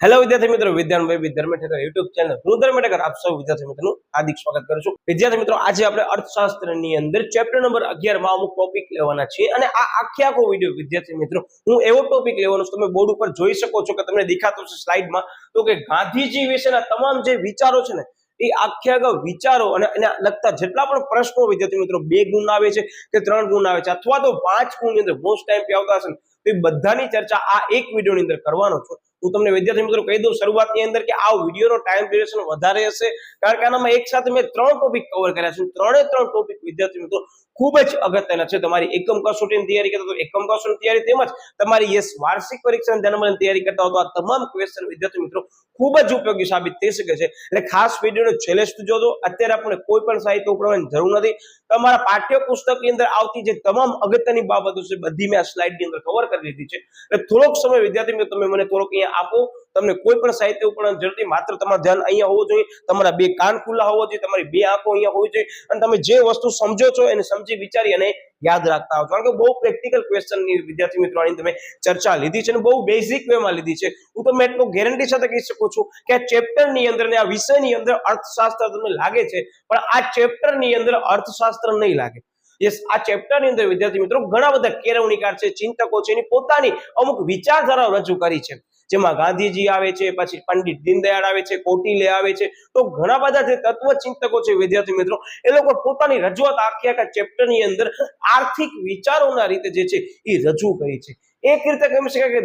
Hello વિદ્યાર્થી મિત્રો, વિદ્યાનભાઈ ધર્મેઠકર YouTube channel હું ધર્મેઠકર આપ સૌ વિદ્યાર્થી મિત્રોનું હાર્દિક સ્વાગત કરું છું। વિદ્યાર્થી મિત્રો, આજે આપણે અર્થશાસ્ત્રની અંદર ચેપ્ટર નંબર 11 માં અમુક ટોપિક લેવાના છીએ અને આ આખો વિડિયો વિદ્યાર્થી મિત્રો હું એવો ટોપિક લેવાનો છું, તમે બોર્ડ ઉપર જોઈ શકો છો કે તમને દેખાતો છે સ્લાઇડમાં, તો કે ગાંધીજી વિશેના તમામ જે વિચારો છે ને એ આખા વિચારો અને એના લગતા જેટલા પણ પ્રશ્નો વિદ્યાર્થી મિત્રો 2 ગુણ આવે છે કે 3 ગુણ આવે છે અથવા તો 5 ગુણની અંદર મોસ્ટ ટાઈમ પે આવતા હશે તો એ બધાની ચર્ચા આ એક વિડિયોની અંદર કરવાનો છું। હું તમને વિદ્યાર્થી મિત્રો કહી દઉં શરૂઆતની અંદર કે આ વિડિયોનો ટાઈમ ડ્યુરેશન વધારે હશે, કારણ કે આનામાં એક સાથે મેં 3 ટોપિક કવર કર્યા છે। ત્રણે 3 ટોપિક વિદ્યાર્થી મિત્રો ખૂબ જ અગત્યના છે તમારી એકમ કસોટીની તૈયારી કરતા તો એકમ કસોટીની તૈયારી તેમજ તમારી યસ વાર્ષિક પરીક્ષાની ધ્યાનમાં તૈયારી કરતા હો તો આ તમામ ક્વેશ્ચન વિદ્યાર્થી મિત્રો ખૂબ જ ઉપયોગી સાબિત થઈ શકે છે। એટલે ખાસ વિડિયોને છેલ્લે સુધી જોજો। અત્યારે આપણે કોઈ પણ સાહિત્ય ઉપરાવાની જરૂર નથી, તમારા પાઠ્ય પુસ્તકની અંદર આવતી જે તમામ અગત્યની બાબતો છે બધી મેં આ સ્લાઇડની અંદર કવર કરી દીધી છે। એટલે થોડોક સમય વિદ્યાર્થી મિત્રો તમે મને થોડોક અહીંયા આપો, તમને કોઈ પણ સાહિત્ય ઉપરાવાની જરૂર નથી, માત્ર તમારું ધ્યાન અહીંયા હોવું જોઈએ, તમારા 2 કાન ખુલ્લા હોવા જોઈએ, તમારી 2 આંખો અહીંયા હોવી જોઈએ અને તમે જે વસ્તુ સમજો છો એને સમજી વિચારી અને યાદ રાખતા આવો, કારણ કે બહુ પ્રેક્ટિકલ ક્વેશ્ચનની વિદ્યાર્થી મિત્રો આની તમે ચર્ચા લીધી છે અને બહુ બેઝિક વેમાં લીધી છે। હું તમને એટલું ગેરંટી સાથે કહી શકું છું કે આ ચેપ્ટરની અંદર ને આ વિષયની અંદર અર્થશાસ્ત્ર તમને લાગે છે પણ આ ચેપ્ટરની અંદર અર્થશાસ્ત્ર નહીં લાગે। યસ, આ ચેપ્ટરની અંદર વિદ્યાર્થી મિત્રો ઘણા બધા કેળવણીકાર છે, ચિંતકો છે, એની પોતાની અમુક વિચારધારાઓ રજૂ કરી છે, જેમાં ગાંધીજી આવે છે, પછી પંડિત દીનદયાળ આવે છે, કોટિલે આવે છે, તો ઘણા બધા જે તત્વચિંતકો છે વિદ્યાર્થી મિત્રો એ લોકો પોતાની રજૂઆત આખા ચેપ્ટરની અંદર આર્થિક વિચારોના રીતે જે છે એ રજૂ કરી છે। એક રીતે કહી શકાય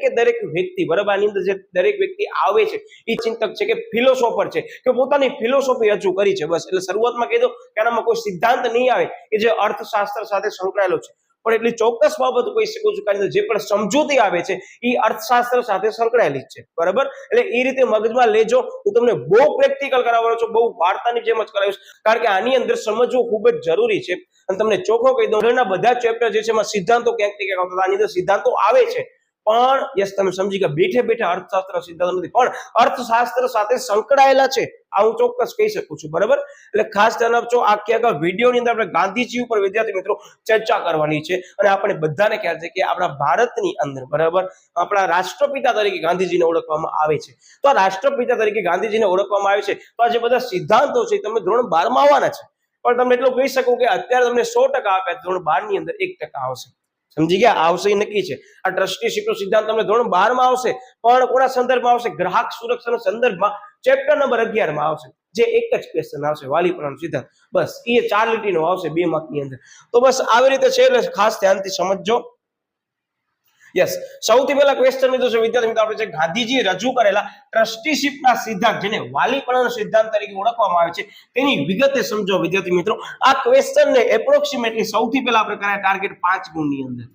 કે દરેક વ્યક્તિ બરાબર આની અંદર જે દરેક વ્યક્તિ આવે છે એ ચિંતક છે કે ફિલોસોફર છે કે પોતાની ફિલોસોફી રજૂ કરી છે। બસ એટલે શરૂઆતમાં કહી દો કે આનામાં કોઈ સિદ્ધાંત નહીં આવે કે જે અર્થશાસ્ત્ર સાથે સંકળાયેલો છે, પણ એટલી ચોક્કસ બાબત કહી શકું છું કે જે પણ સમજૂતી આવે છે એ અર્થશાસ્ત્ર સાથે સંકળાયેલી છે, બરાબર। એટલે એ રીતે મગજમાં લેજો, હું તમને બહુ પ્રેક્ટિકલ કરાવવાનો છું, બહુ વાર્તાની જેમ જ કરાવીશ, કારણ કે આની અંદર સમજવું ખૂબ જ જરૂરી છે। અને તમને ચોખ્ખો કહી દઉં ઘણા બધા ચેપ્ટર જે છે એમાં સિદ્ધાંતો ક્યાંક ને ક્યાંક આવતા, આની અંદર સિદ્ધાંતો આવે છે પણ યસ તમે સમજી ગયા બેઠે અર્થશાસ્ત્ર સિદ્ધાંતો નથી પણ અર્થશાસ્ત્ર સાથે સંકળાયેલા છે, આ હું ચોક્કસ કહી શકું છું, બરાબર। એટલે ખાસ ધ્યાન આપજો, આખા વિડીયોની અંદર આપણે ગાંધીજી ઉપર વિદ્યાર્થી મિત્રો ચર્ચા કરવાની છે અને આપણે બધાને ખ્યાલ છે કે આપણા ભારતની અંદર બરાબર આપણા રાષ્ટ્રપિતા તરીકે ગાંધીજીને ઓળખવામાં આવે છે। તો આ રાષ્ટ્રપિતા તરીકે ગાંધીજીને ઓળખવામાં આવે છે તો આ જે બધા સિદ્ધાંતો છે તમે ધોરણ 12 માં આવવાના છે, પણ તમને એટલું કહી શકું કે અત્યારે તમને 100% આપે, ધોરણ 12 ની અંદર 1% આવશે, સમજી ગયા? આવશે એ નક્કી છે। આ ટ્રસ્ટીશીપનો સિદ્ધાંત તમને ધોરણ 12 માં આવશે પણ કોના સંદર્ભમાં આવશે? ગ્રાહક સુરક્ષાના સંદર્ભમાં ચેપ્ટર નંબર 11 માં આવશે, જે એક જ ક્વેશ્ચન આવશે વાલીપણાનો સિદ્ધાંત, બસ એ 4 લીટીનો આવશે 2 માર્કની અંદર। તો બસ આવી રીતે છે, એટલે ખાસ ધ્યાનથી સમજજો। યસ, સૌથી પહેલા ક્વેશ્ચન લીધો છે વિદ્યાર્થી મિત્રો આપણે જે ગાંધીજી રજૂ કરેલા ટ્રસ્ટીશીપના સિદ્ધાંત, જેને વાલીપણાનો સિદ્ધાંત તરીકે ઓળખવામાં આવે છે, તેની વિગતે સમજો વિદ્યાર્થી મિત્રો। આ ક્વેશ્ચનને એપ્રોક્સિમેટલી સૌથી પહેલા આપણે કરાય ટાર્ગેટ 5 ગુણની અંદર,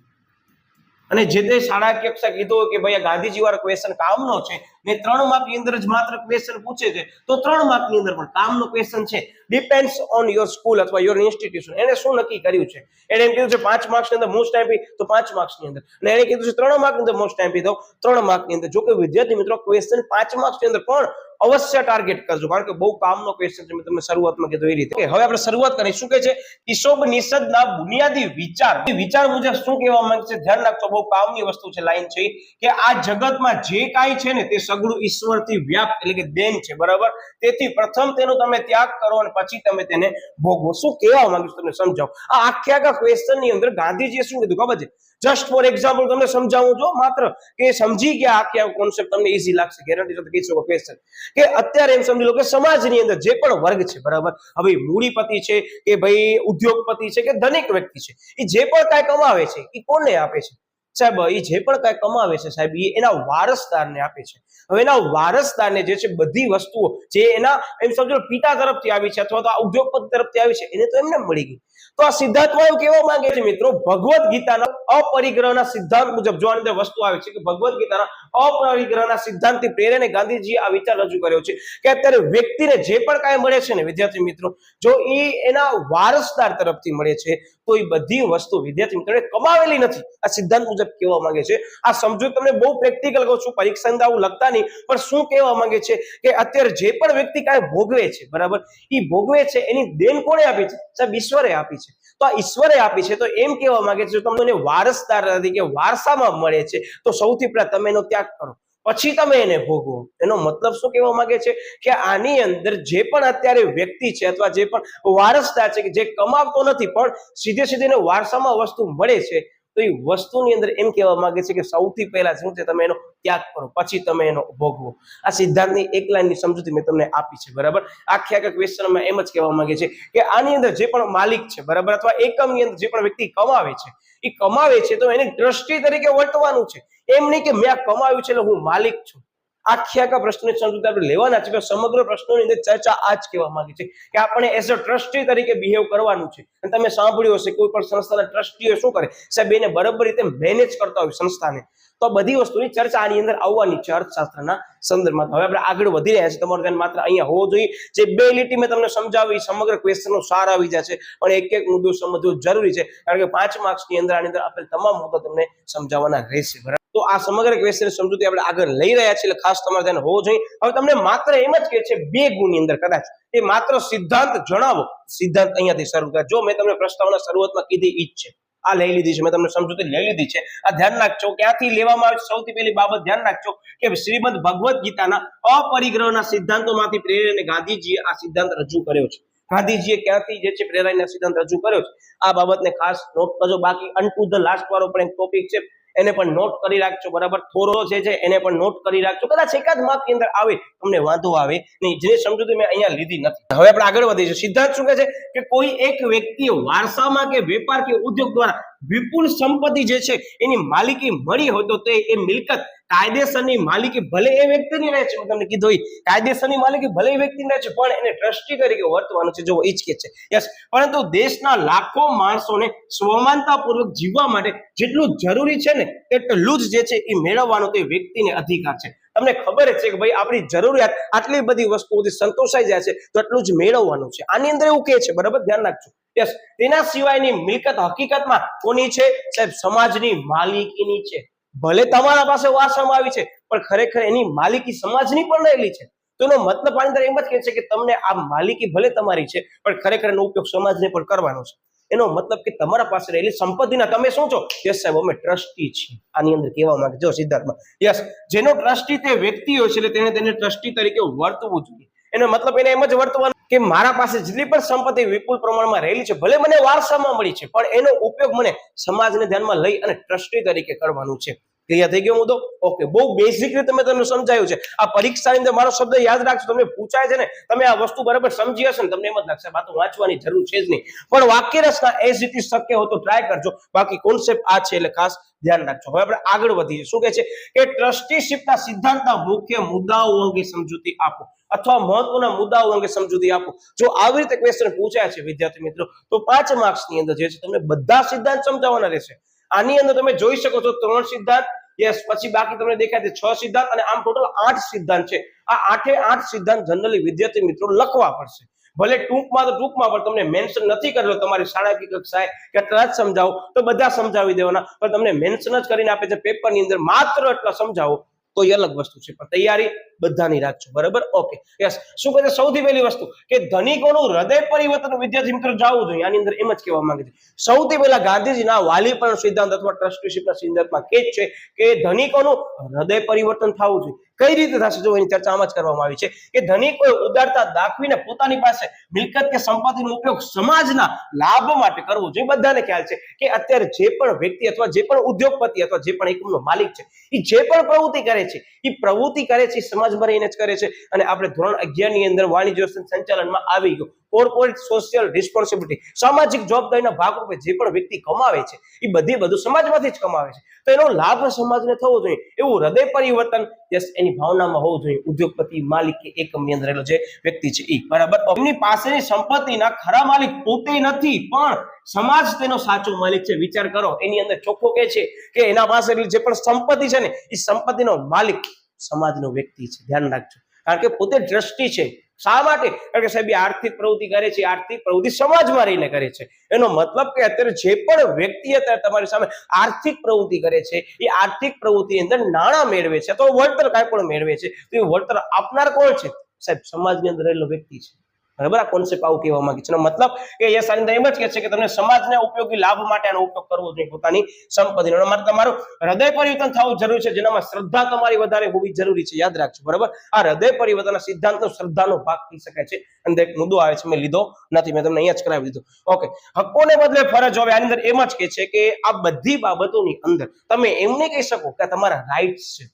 અને જે તે શાળા કક્ષા કીધું કે ભાઈ ગાંધીજી વાળો ક્વેશ્ચન કામનો છે ને 3 માર્કની અંદર જ માત્ર ક્વેશ્ચન પૂછે છે, તો 3 માર્કની અંદર પણ કામનો ક્વેશ્ચન છે, ડિપેન્ડ્સ ઓન યોર સ્કૂલ અથવા યોર ઇન્સ્ટિટ્યુશન। એને શું નક્કી કર્યું છે? એને એમ કીધું છે 5 માર્ક્સની અંદર મોસ્ટ ટાઈમ તો 5 માર્ક્સની અંદર, અને એને કીધું છે 3 માર્કની અંદર મોસ્ટ ટાઈમ તો 3 માર્કની અંદર। જો કે વિદ્યાર્થી મિત્રો ક્વેશ્ચન 5 માર્ક્સની અંદર પણ અવશ્ય ટાર્ગેટ કરજો, કારણ કે બહુ કામનો ક્વેશ્ચન છે, મેં તમને શરૂઆતમાં કીધું એ રીતે। હવે આપણે શરૂઆત કરીએ, શું કહે છે? ઈસોપનિષદના બુનિયાદી વિચાર મુજબ શું કહેવા માંગે છે? ધ્યાન રાખજો, બહુ કામની વસ્તુ છે, લાઈન છે કે આ જગતમાં જે કાંઈ છે ને તે સગળું ઈશ્વરથી વ્યાપ્ત એટલે કે દેન છે, બરાબર। તેથી પ્રથમ તેનો તમે ત્યાગ કરો અને પછી તમે તેને ભોગવો। શું કહેવા માંગુ છું તમને સમજાવો। આ આખા ક્વેશ્ચનની અંદર ગાંધીજીએ શું કીધું ખબર છે? જસ્ટ ફોર એક્ઝામ્પલ તમને સમજાવું જો, માત્ર કે સમજી ગયા આખા કોન્સેપ્ટ તમને ઈઝી લાગશે, ગેરંટી સાથે કહી શકો ક્વેશ્ચન કે અત્યારે એમ સમજી લો કે સમાજની અંદર જે પણ વર્ગ છે, બરાબર, હવે મૂડીપતિ છે કે ભાઈ ઉદ્યોગપતિ છે કે ધનિક વ્યક્તિ છે, એ જે પણ કાંઈ કમાવે છે એ કોને આપે છે સાહેબ? એ જે પણ કાંઈ કમાવે છે સાહેબ એ એના વારસદારને આપે છે। હવે એના વારસદારને જે છે બધી વસ્તુઓ જે એના એમ સમજો પિતા તરફથી આવી છે અથવા તો આ ઉદ્યોગપતિ તરફથી આવી છે એને તો એમને મળી ગઈ। તો આ સિદ્ધાંતમાં એવું કહેવા માંગે છે મિત્રો, ભગવદ્ ગીતાના અપરિગ્રહના સિદ્ધાંત મુજબ જો આની અંદર વસ્તુ આવે છે કે ભગવદ્ ગીતાના અપરિગ્રહના સિદ્ધાંતથી પ્રેરણે ગાંધીજીએ આ વિચાર રજૂ કર્યો છે કે અત્યારે વ્યક્તિને જે પણ કાંઈ મળે છે ને વિદ્યાર્થી મિત્રો, જો એ એના વારસદાર તરફથી મળે છે તો એ બધી વસ્તુ વિદ્યાર્થી મિત્રો કમાવેલી નથી, આ સિદ્ધાંત મુજબ કહેવા માંગે છે। આ સમજો, તમને બહુ પ્રેક્ટિકલ કહું છું, પરીક્ષાની અંદર આવું લખતા નહીં, પણ શું કહેવા માંગે છે કે અત્યારે જે પણ વ્યક્તિ કાંઈ ભોગવે છે, બરાબર, એ ભોગવે છે એની દેન કોણે આપી છે? સાહેબ ઈશ્વરે આપી છે। તો આ ઈશ્વરે આપી છે તો એમ કહેવા માંગે છે તમને વારસદાર તરીકે વારસામાં મળે છે તો સૌથી પહેલા તમે એનો ત્યાગ કરો। પછી તમે એને ભોગવો. એનો મતલબ શું કહેવા માંગે છે કે આની અંદર જે પણ અત્યારે વ્યક્તિ છે અથવા જે પણ વારસદાર છે કે જે કમાવતો નથી પણ સીધે સીધે એને વારસામાં વસ્તુ મળે છે, તો એ વસ્તુની અંદર એમ કહેવા માંગે છે કે સૌથી પહેલા શું છે, તમે એનો ત્યાગ કરો, પછી તમે એનો ભોગવો. આ સિદ્ધાંતની એક લાઈનની સમજૂતી મેં તમને આપી છે, બરાબર. આખા ક્વેશ્ચનમાં એમ જ કહેવા માંગે છે કે આની અંદર જે પણ માલિક છે, બરાબર, અથવા એકમની અંદર જે પણ વ્યક્તિ કમાવે છે, એ કમાવે છે તો એની દ્રષ્ટિ તરીકે વર્તવાનું છે. એમ નહીં કે મેં આ કમાવ્યું છે એટલે હું માલિક છું. આખા પ્રશ્નની સમજૂતી આપણે લેવાના છે. સમગ્ર પ્રશ્નોની અંદર ચર્ચા આ જ કહેવા માંગે છે કે આપણે એઝ અ ટ્રસ્ટી તરીકે બિહેવ કરવાનું છે. અને તમે સાંભળ્યું હશે કોઈ પણ સંસ્થાના ટ્રસ્ટીઓ શું કરે સાહેબ, એને બરાબર રીતે મેનેજ કરતા હોય સંસ્થાને. તો બધી વસ્તુની ચર્ચા આની અંદર આવવાની છે અર્થશાસ્ત્રના સંદર્ભમાં. હવે આપણે આગળ વધી રહ્યા છીએ. તમારું ધ્યાન માત્ર અહીંયા હોવો જોઈએ. જે બે લીટી મેં તમને સમજાવી સમગ્ર ક્વેશ્ચનનો સાર આવી જશે, પણ એક એક મુદ્દો સમજવો જરૂરી છે, કારણ કે 5 માર્ક્સની અંદર આની અંદર આપેલ તમામ મુદ્દા તમને સમજાવવાના રહેશે, બરાબર. તો આ સમગ્ર ક્વેશ્ચન સમજૂતી આપણે આગળ લઈ રહ્યા છીએ, એટલે ખાસ તમારે ધ્યાન હોવું જોઈએ. હવે તમને માત્ર એમ જ કહે છે 2 ગુણની અંદર કદાચ એ માત્ર સિદ્ધાંત જણાવો. સિદ્ધાંત અહીંયાથી શરૂ થાય. જો મેં તમને પ્રસ્તાવના શરૂઆતમાં કીધી ઈ જ છે, આ લઈ લીધી છે, મેં તમને સમજૂતી લઈ લીધી છે. આ ધ્યાન રાખજો ક્યાંથી લેવામાં આવે. સૌથી પહેલી બાબત ધ્યાન રાખજો કે શ્રીમદ ભગવદ્ ગીતાના અપરિગ્રહના સિદ્ધાંતોમાંથી પ્રેરીને ગાંધીજીએ આ સિદ્ધાંત રજૂ કર્યો છે. ગાંધીજીએ ક્યાંથી જે છે પ્રેરાઈને સિદ્ધાંત રજૂ કર્યો છે, આ બાબતને ખાસ નોટ કરજો. બાકી અનટુ ધ લાસ્ટ વાળો પણ એક ટોપિક છે, એને પણ નોટ કરી રાખજો, બરાબર. થોરો છે એને પણ નોટ કરી રાખજો. કદાચ એકાદ માર્કની અંદર આવે, તમને વાંધો આવે નહીં. જે સમજૂતી મેં અહીંયા લીધી નથી. હવે આપણે આગળ વધીશું. સિદ્ધાંત શું કહે છે કે કોઈ એક વ્યક્તિએ વારસામાં કે વેપાર કે ઉદ્યોગ દ્વારા વિપુલ સંપત્તિ જે છે એની માલિકી મળી હોય તો તે એ મિલકત કાયદેસરની માલિકી ભલે એ વ્યક્તિની રહે છે, તમને કીધું હોય કાયદેસરની માલિકી ભલે એ વ્યક્તિની રહે છે, પણ એને ટ્રસ્ટી તરીકે વર્તવાનું છે. જો ઈ જ કે છે યસ. પરંતુ દેશના લાખો માણસોને સ્વમાનતાપૂર્વક જીવવા માટે જેટલું જરૂરી છે ને એટલું જ જે છે એ મેળવવાનો તે વ્યક્તિને અધિકાર છે. તમને ખબર જ છે કે ભાઈ આપણી જરૂરિયાત આટલી બધી વસ્તુઓથી સંતોષાઈ જાય છે તો એટલું જ મેળવવાનું છે. આની અંદર એવું કહે છે, બરાબર, ધ્યાન રાખજો. યસ. તેના સિવાયની મિલકત હકીકતમાં કોની છે સાહેબ? સમાજની માલિકીની છે. ભલે તમારા પાસે વારસામાં આવી છે, પણ ખરેખર એની માલિકી સમાજની પણ રહેલી છે. તો એનો મતલબ આની અંદર એમ જ કહે છે કે તમને આ માલિકી ભલે તમારી છે, પણ ખરેખર એનો ઉપયોગ સમાજને પણ કરવાનો છે. એનો મતલબ કે તમારા પાસે રહેલી સંપત્તિના તમે શું છો? યસ સાહેબ, અમે ટ્રસ્ટી છીએ. આની અંદર કહેવા માંગે જો સિદ્ધાર્થમાં યસ, જેનો ટ્રસ્ટી તે વ્યક્તિ હોય છે એટલે તેને ટ્રસ્ટી તરીકે વર્તવું જોઈએ. એનો મતલબ એને એમ જ વર્તવાનું કે મારા પાસે જેટલી પણ સંપત્તિ વિપુલ પ્રમાણમાં રહેલી છે, ભલે મને વારસામાં મળી છે, પણ એનો ઉપયોગ મને સમાજને ધ્યાનમાં લઈ અને ટ્રસ્ટી તરીકે કરવાનું છે. ક્લિયર થઈ ગયો મુદ્દો? ઓકે. બહુ બેઝિક રીતે મેં તમને સમજાયું છે. આ પરીક્ષાની અંદર મારો શબ્દ યાદ રાખજો. તમને પૂછાય છે ને, તમે આ વસ્તુ બરાબર સમજી હશે ને, તમને એમ જ લાગશે આ તો વાંચવાની જરૂર છે જ નહીં, પણ વાક્ય રચના એઝ ઇટ ઇઝ શક્ય હોય તો ટ્રાય કરજો. બાકી કોન્સેપ્ટ આ છે એટલે ખાસ ધ્યાન રાખજો. હવે આપણે આગળ વધીએ. શું કહે છે કે ટ્રસ્ટીશિપના સિદ્ધાંતના મુખ્ય મુદ્દાઓ અંગે સમજૂતી આપો, અથવા મહત્વના મુદ્દાઓ અંગે સમજૂતી આપો. જો આવી રીતે ક્વેશ્ચન પૂછાય છે વિદ્યાર્થી મિત્રો, તો 5 માર્ક્સની અંદર જે છે તમને બધા સિદ્ધાંત સમજાવવાના રહેશે. આની અંદર તમે જોઈ શકો છો 3 સિદ્ધાંત, યસ, પછી બાકી તમને દેખાય છે 6 સિદ્ધાંત, અને આમ ટોટલ 8 સિદ્ધાંત છે. આ 8 સિદ્ધાંત જનરલી વિદ્યાર્થી મિત્રો લખવા પડશે. ભલે ટૂંકમાં તો ટૂંકમાં, પણ તમને મેન્શન નથી કરેલો તમારી શાળાકીય કક્ષાએ કે એટલા જ સમજાવો તો બધા સમજાવી દેવાના, પણ તમને મેન્શન જ કરીને આપે છે પેપરની અંદર માત્ર એટલા સમજાવો તો એ અલગ વસ્તુ છે. પણ તૈયારી બધાની રાખજો, બરાબર. ઓકે. યસ. શું કહે છે સૌથી પહેલી વસ્તુ કે ધનિકોનું હૃદય પરિવર્તન વિદ્યાર્થી મિત્રો જવું જોઈએ. આની અંદર એમ જ કહેવા માંગે છે સૌથી પહેલા ગાંધીજીના વાલીપણ સિદ્ધાંત અથવા ટ્રસ્ટીશિપના સિદ્ધાંતમાં કે છે કે ધનિકોનું હૃદય પરિવર્તન થવું જોઈએ. કઈ રીતે થશે? જો એની ચર્ચા આમાં જ કરવામાં આવી છે કે ધનિકોએ ઉદારતા દાખવીને પોતાની પાસે મિલકત કે સંપત્તિનો ઉપયોગ સમાજના લાભ માટે કરવો જોઈએ. બધાને ખ્યાલ છે કે અત્યારે જે પણ વ્યક્તિ અથવા જે પણ ઉદ્યોગપતિ અથવા જે પણ એકમનો માલિક છે, એ જે પણ પ્રવૃત્તિ કરે છે એ પ્રવૃત્તિ કરે છે સમાજમાં રહીને જ કરે છે. અને આપણે ધોરણ 11 ની અંદર વાણિજ્ય સંચાલનમાં આવી ગયું કોર્પોરેટ સોશિયલ રિસ્પોન્સિબિલિટી, સામાજિક જવાબદારીના ભાગરૂપે જે પણ વ્યક્તિ કમાવે છે એ બધું સમાજમાંથી જ કમાવે છે, તો એનો લાભ સમાજને થવો જોઈએ. એવું હૃદય પરિવર્તન યસ એની ભાવનામાં હોવું જોઈએ. ઉદ્યોગપતિ, માલિક કે એકમની અંદર રહેલો જે વ્યક્તિ છે એ, બરાબર. એમની પાસેની સંપત્તિના ખરા માલિક પોતે નથી, પણ સમાજ તેનો સાચો માલિક છે. વિચાર કરો, એની અંદર ચોખ્ખો કે છે કે એના પાસે જે પણ સંપત્તિ છે ને એ સંપત્તિનો માલિક સમાજનો વ્યક્તિ છે. ધ્યાન રાખજો, કારણ કે પોતે દ્રષ્ટિ છે. શા માટે? કારણ કે સાહેબ આર્થિક પ્રવૃત્તિ કરે છે, આર્થિક પ્રવૃત્તિ સમાજમાં રહીને કરે છે. એનો મતલબ કે અત્યારે જે પણ વ્યક્તિ અત્યારે તમારી સામે આર્થિક પ્રવૃત્તિ કરે છે એ આર્થિક પ્રવૃત્તિની અંદર નાણાં મેળવે છે અથવા વળતર કાંઈ પણ મેળવે છે, તો એ વળતર આપનાર કોણ છે? સાહેબ સમાજની અંદર રહેલો વ્યક્તિ છે. બરાબર, આ કોન્સેપ્ટ આવું કહેવા માંગે છે. મતલબ કે યસ આની અંદર એમ જ કહે છે કે તમને સમાજને ઉપયોગી લાભ માટે આનો ઉપયોગ કરવો જોઈએ પોતાની સંપત્તિનો. માટે તમારું હૃદય પરિવર્તન થવું જરૂરી છે, જેનામાં શ્રદ્ધા તમારી વધારે હોવી જરૂરી છે. યાદ રાખજો. બરાબર, આ હૃદય પરિવર્તનના સિદ્ધાંતનો શ્રદ્ધાનો ભાગ કહી શકાય છે. અંદર એક મુદ્દો આવે છે, મેં લીધો નથી, મેં તમને અહીંયા જ કરાવી દીધું. ઓકે, હક્કોને બદલે ફરજ હવે આની અંદર એમ જ કહે છે કે આ બધી બાબતોની અંદર તમે એમ નહીં કહી શકો કે તમારા રાઇટ્સ છે,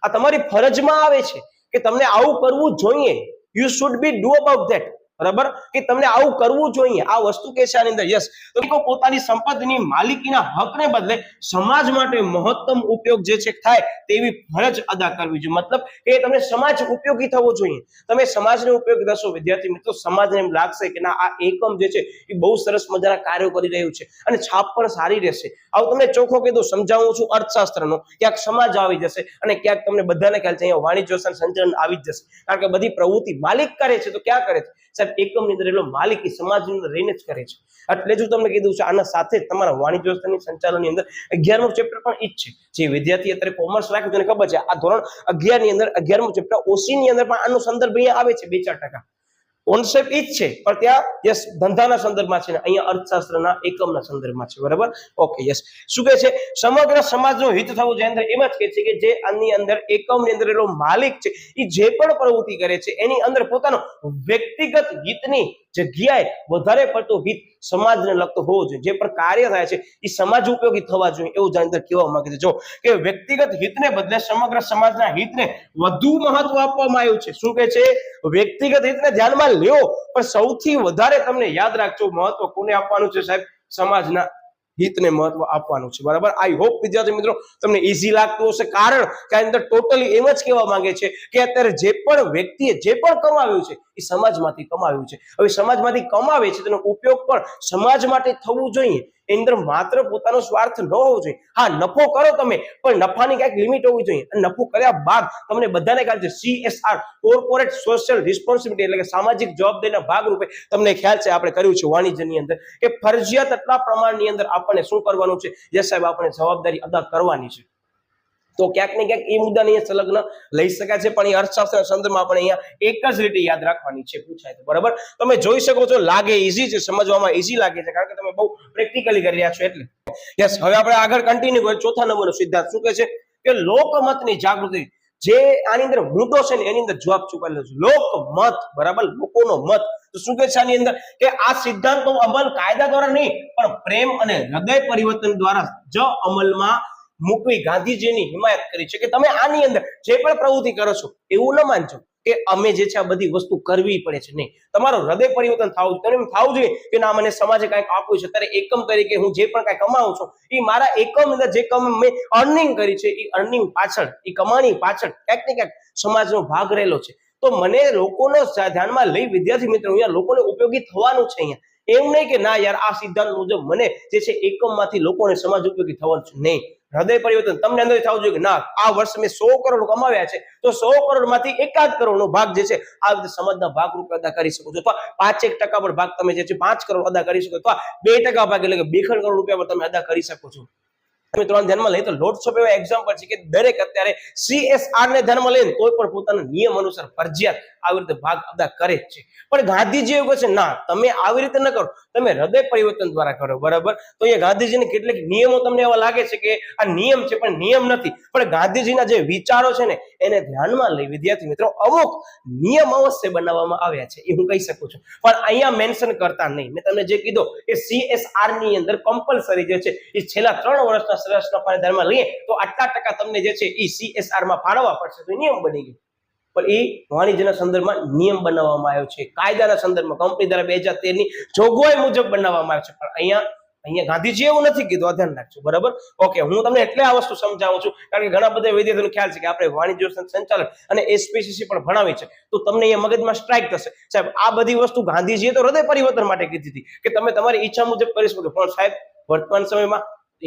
આ તમારી ફરજમાં આવે છે કે તમને આવું કરવું જોઈએ. You should be do about that. બરાબર, કે તમને આવું કરવું જોઈએ. આ વસ્તુ કે છે આની અંદર યસ. તો પોતાની સંપત્તિની માલિકીના હકને બદલે સમાજ માટે મહત્તમ ઉપયોગ જે છે થાય તેવી ફરજ અદા કરવી જોઈએ. મતલબ કે તમને સમાજ ઉપયોગી થવો જોઈએ. તમે સમાજને ઉપયોગી થશો વિદ્યાર્થી મિત્રો, સમાજને એમ લાગશે કે ના આ એકમ જે છે એ બહુ સરસ મજાના કાર્યો કરી રહ્યું છે અને છાપ પણ સારી રહેશે. આવું તમને ચોખ્ખો કીધું, સમજાવું છું અર્થશાસ્ત્રનો. ક્યાંક સમાજ આવી જશે અને ક્યાંક તમને બધાને ખ્યાલ છે અહીંયા વાણિજ્ય સંચાલન આવી જ જશે. કારણ કે બધી પ્રવૃત્તિ માલિક કરે છે તો ક્યાં કરે છે સાહેબ? એકમની અંદર એટલો માલિકી સમાજની અંદર રહીને જ કરે છે. એટલે જ તમને કીધું છે આના સાથે જ તમારા વાણિજ્ય સંચાલનની અંદર 11મું ચેપ્ટર પણ ઈ જ છે. જે વિદ્યાર્થી અત્યારે કોમર્સ રાખ્યું તેને ખબર છે આ ધોરણ 11 ની અંદર 11મું ચેપ્ટર ઓસી ની અંદર પણ આનો સંદર્ભ અહીંયા આવે છે 2-4%. કોન્સેપ્ટ ઈ જ છે પણ ત્યાં યસ ધંધાના સંદર્ભમાં છે ને અહીંયા અર્થશાસ્ત્રના એકમના સંદર્ભમાં છે. બરાબર, ઓકે યસ. શું કહે છે? સમગ્ર સમાજનું હિત થવું જોઈએ. અંદર એમ જ કહે છે કે જે આની અંદર એકમની અંદર એનો માલિક છે એ જે પણ પ્રવૃત્તિ કરે છે એની અંદર પોતાનો વ્યક્તિગત હિતની જગ્યાએ વધારે પડતું હિત સમાજને લગતો હોવો જોઈએ. જે પણ કાર્ય થાય છે એ સમાજ ઉપયોગી થવા જોઈએ એવું જ અંદર કહેવા માંગે છે. જો કે વ્યક્તિગત હિતને બદલે સમગ્ર સમાજના હિતને વધુ મહત્વ આપવામાં આવ્યું છે. શું કહે છે? વ્યક્તિગત હિતને ધ્યાનમાં લ્યો પણ સૌથી વધારે તમને યાદ રાખજો મહત્વ કોને આપવાનું છે સાહેબ? સમાજના હિતને મહત્વ આપવાનું છે. બરાબર, આઈ હોપ વિદ્યાર્થી મિત્રો તમને ઈઝી લાગતું હશે. કારણ કે આ અંદર ટોટલી એમ જ કહેવા માંગે છે કે અત્યારે જે પણ વ્યક્તિએ જે પણ કમાવ્યું છે એ સમાજમાંથી કમાવ્યું છે. હવે સમાજમાંથી કમાવે છે તેનો ઉપયોગ પણ સમાજ માટે થવું જોઈએ. એની અંદર માત્ર પોતાનો સ્વાર્થ ન હોવો જોઈએ. હા, નફો કરો તમે પણ નફાની કઈક લિમિટ હોવી જોઈએ. અને નફો કર્યા બાદ તમને બધાને ખ્યાલ છે CSR કોર્પોરેટ સોશિયલ રિસ્પોન્સિબિલિટી એટલે કે સામાજિક જવાબદારીના ભાગરૂપે તમને ખ્યાલ છે આપણે કર્યું છે વાણિજ્યની અંદર કે ફરજિયાત એટલા પ્રમાણની અંદર આપણને શું કરવાનું છે? જે સાહેબ આપણે જવાબદારી અદા કરવાની છે. તો ક્યાંક ને ક્યાંક એ મુદ્દાને સંલગ્ન લઈ શકાય છે પણ એ અર્થશાસ્ત્રના સંદર્ભમાં આપણે અહીંયા એક જ રીતે યાદ રાખવાની છે પૂછાય તો. બરાબર, તમે જોઈ શકો છો લાગે ઈઝી છે, સમજવામાં ઈઝી લાગે છે કારણ કે તમે બહુ પ્રેક્ટિકલી કરી રહ્યા છો એટલે. યસ, હવે આપણે આગળ કન્ટિન્યુ કરીએ. ચોથા નંબરનો સિદ્ધાંત શું કહે છે કે લોકમતની જાગૃતિ. જે આની અંદર મુદ્દો છે ને એની અંદર જવાબ છુપાયેલો છે. લોકમત, બરાબર, લોકોનો મત. તો શું કહે છે આની અંદર કે આ સિદ્ધાંતનો અમલ કાયદા દ્વારા નહીં પણ પ્રેમ અને હૃદય પરિવર્તન દ્વારા જ અમલમાં મૂકવી ગાંધીજીની હિમાયત કરી છે. કે તમે આની અંદર જે પણ પ્રવૃત્તિ કરો છો એવું ન માનજો કે અમે જે છે આ બધી વસ્તુ કરવી પડે છે. નહીં, તમારું હૃદય પરિવર્તન થવું જોઈએ. એમ થવું જોઈએ કે ના મને સમાજે કંઈક આપ્યું છે ત્યારે એકમ તરીકે હું જે પણ કંઈ કમાઉં છું એ મારા એકમ અંદર જે મેં અર્નિંગ કરી છે એ અર્નિંગ પાછળ, એ કમાણી પાછળ ક્યાંક ને ક્યાંક સમાજનો ભાગ રહેલો છે. તો મને લોકોને ધ્યાનમાં લઈ વિદ્યાર્થી મિત્રો અહીંયા લોકોને ઉપયોગી થવાનું છે. અહીંયા એમ નહીં કે ના યાર આ સિદ્ધાંત મુજબ મને જે છે એકમમાંથી લોકોને સમાજ ઉપયોગી થવાનું છે. નહીં, હૃદય પરિવર્તન તમને અંદર થવું જોઈએ કે ના આ વર્ષ મેં 100 કરોડ કમાવ્યા છે તો 100 કરોડમાંથી 1 કરોડનો ભાગ જે છે આ રીતે સમાજના ભાગ રૂપે અદા કરી શકો છો. અથવા 5% પર ભાગ તમે જે છે 5 કરોડ અદા કરી શકો, અથવા 2% ભાગ એટલે કે 2 કરોડ રૂપિયા પર તમે અદા કરી શકો છો. મિત્રો ધ્યાનમાં લઈએ તો લોટ્સ ઓફ એવા એક્ઝામ્પલ છે કે દરેક અત્યારે CSR ને ધ્યાનમાં લઈને કોઈ પણ પોતાના નિયમ અનુસાર ફરજિયાત આવી રીતે ભાગ અદા કરે જ છે. પણ ગાંધીજી એવું કહે છે ના તમે આવી રીતે ન કરો, તમે હૃદય પરિવર્તન દ્વારા કરો. બરાબર, તો અહીંયા ગાંધીજીને કેટલીક નિયમો તમને એવા લાગે છે કે આ નિયમ છે પણ નિયમ નથી. પણ ગાંધીજીના જે વિચારો છે ને એને ધ્યાનમાં લઈ વિદ્યાર્થી મિત્રો અમુક નિયમ અવશ્ય બનાવવામાં આવ્યા છે એ હું કહી શકું છું. પણ અહીંયા મેન્શન કરતા નહીં. મેં તમને જે કીધું કે CSR ની અંદર કમ્પલસરી જે છે એ છેલ્લા 3 વર્ષના સરસ નફાને ધ્યાનમાં લઈએ તો આટલા ટકા તમને જે છે એ CSR માં ફાળવવા પડશે તો નિયમ બની ગયો. પણ એ વાણિજ્યના સંદર્ભમાં નિયમ બનાવવામાં આવ્યો છે, કાયદાના સંદર્ભમાં કંપની દ્વારા 2013 ની જોગવાઈ મુજબ બનાવવામાં આવ્યો છે. પણ અહીંયા ગાંધીજી એવું નથી કીધું, ધ્યાન રાખજો. બરાબર, ઓકે, હું તમને એટલે આ વસ્તુ સમજાવું છું કારણ કે ઘણા બધા વિદ્યાર્થીઓને ખ્યાલ છે કે આપણે વાણિજ્ય સંચાલન અને SPCC પણ ભણાવી છે તો તમને અહીંયા મગજમાં સ્ટ્રાઇક થશે સાહેબ આ બધી વસ્તુ ગાંધીજીએ તો હૃદય પરિવર્તન માટે કીધી હતી કે તમે તમારી ઈચ્છા મુજબ કરી શકો. પણ સાહેબ વર્તમાન સમયમાં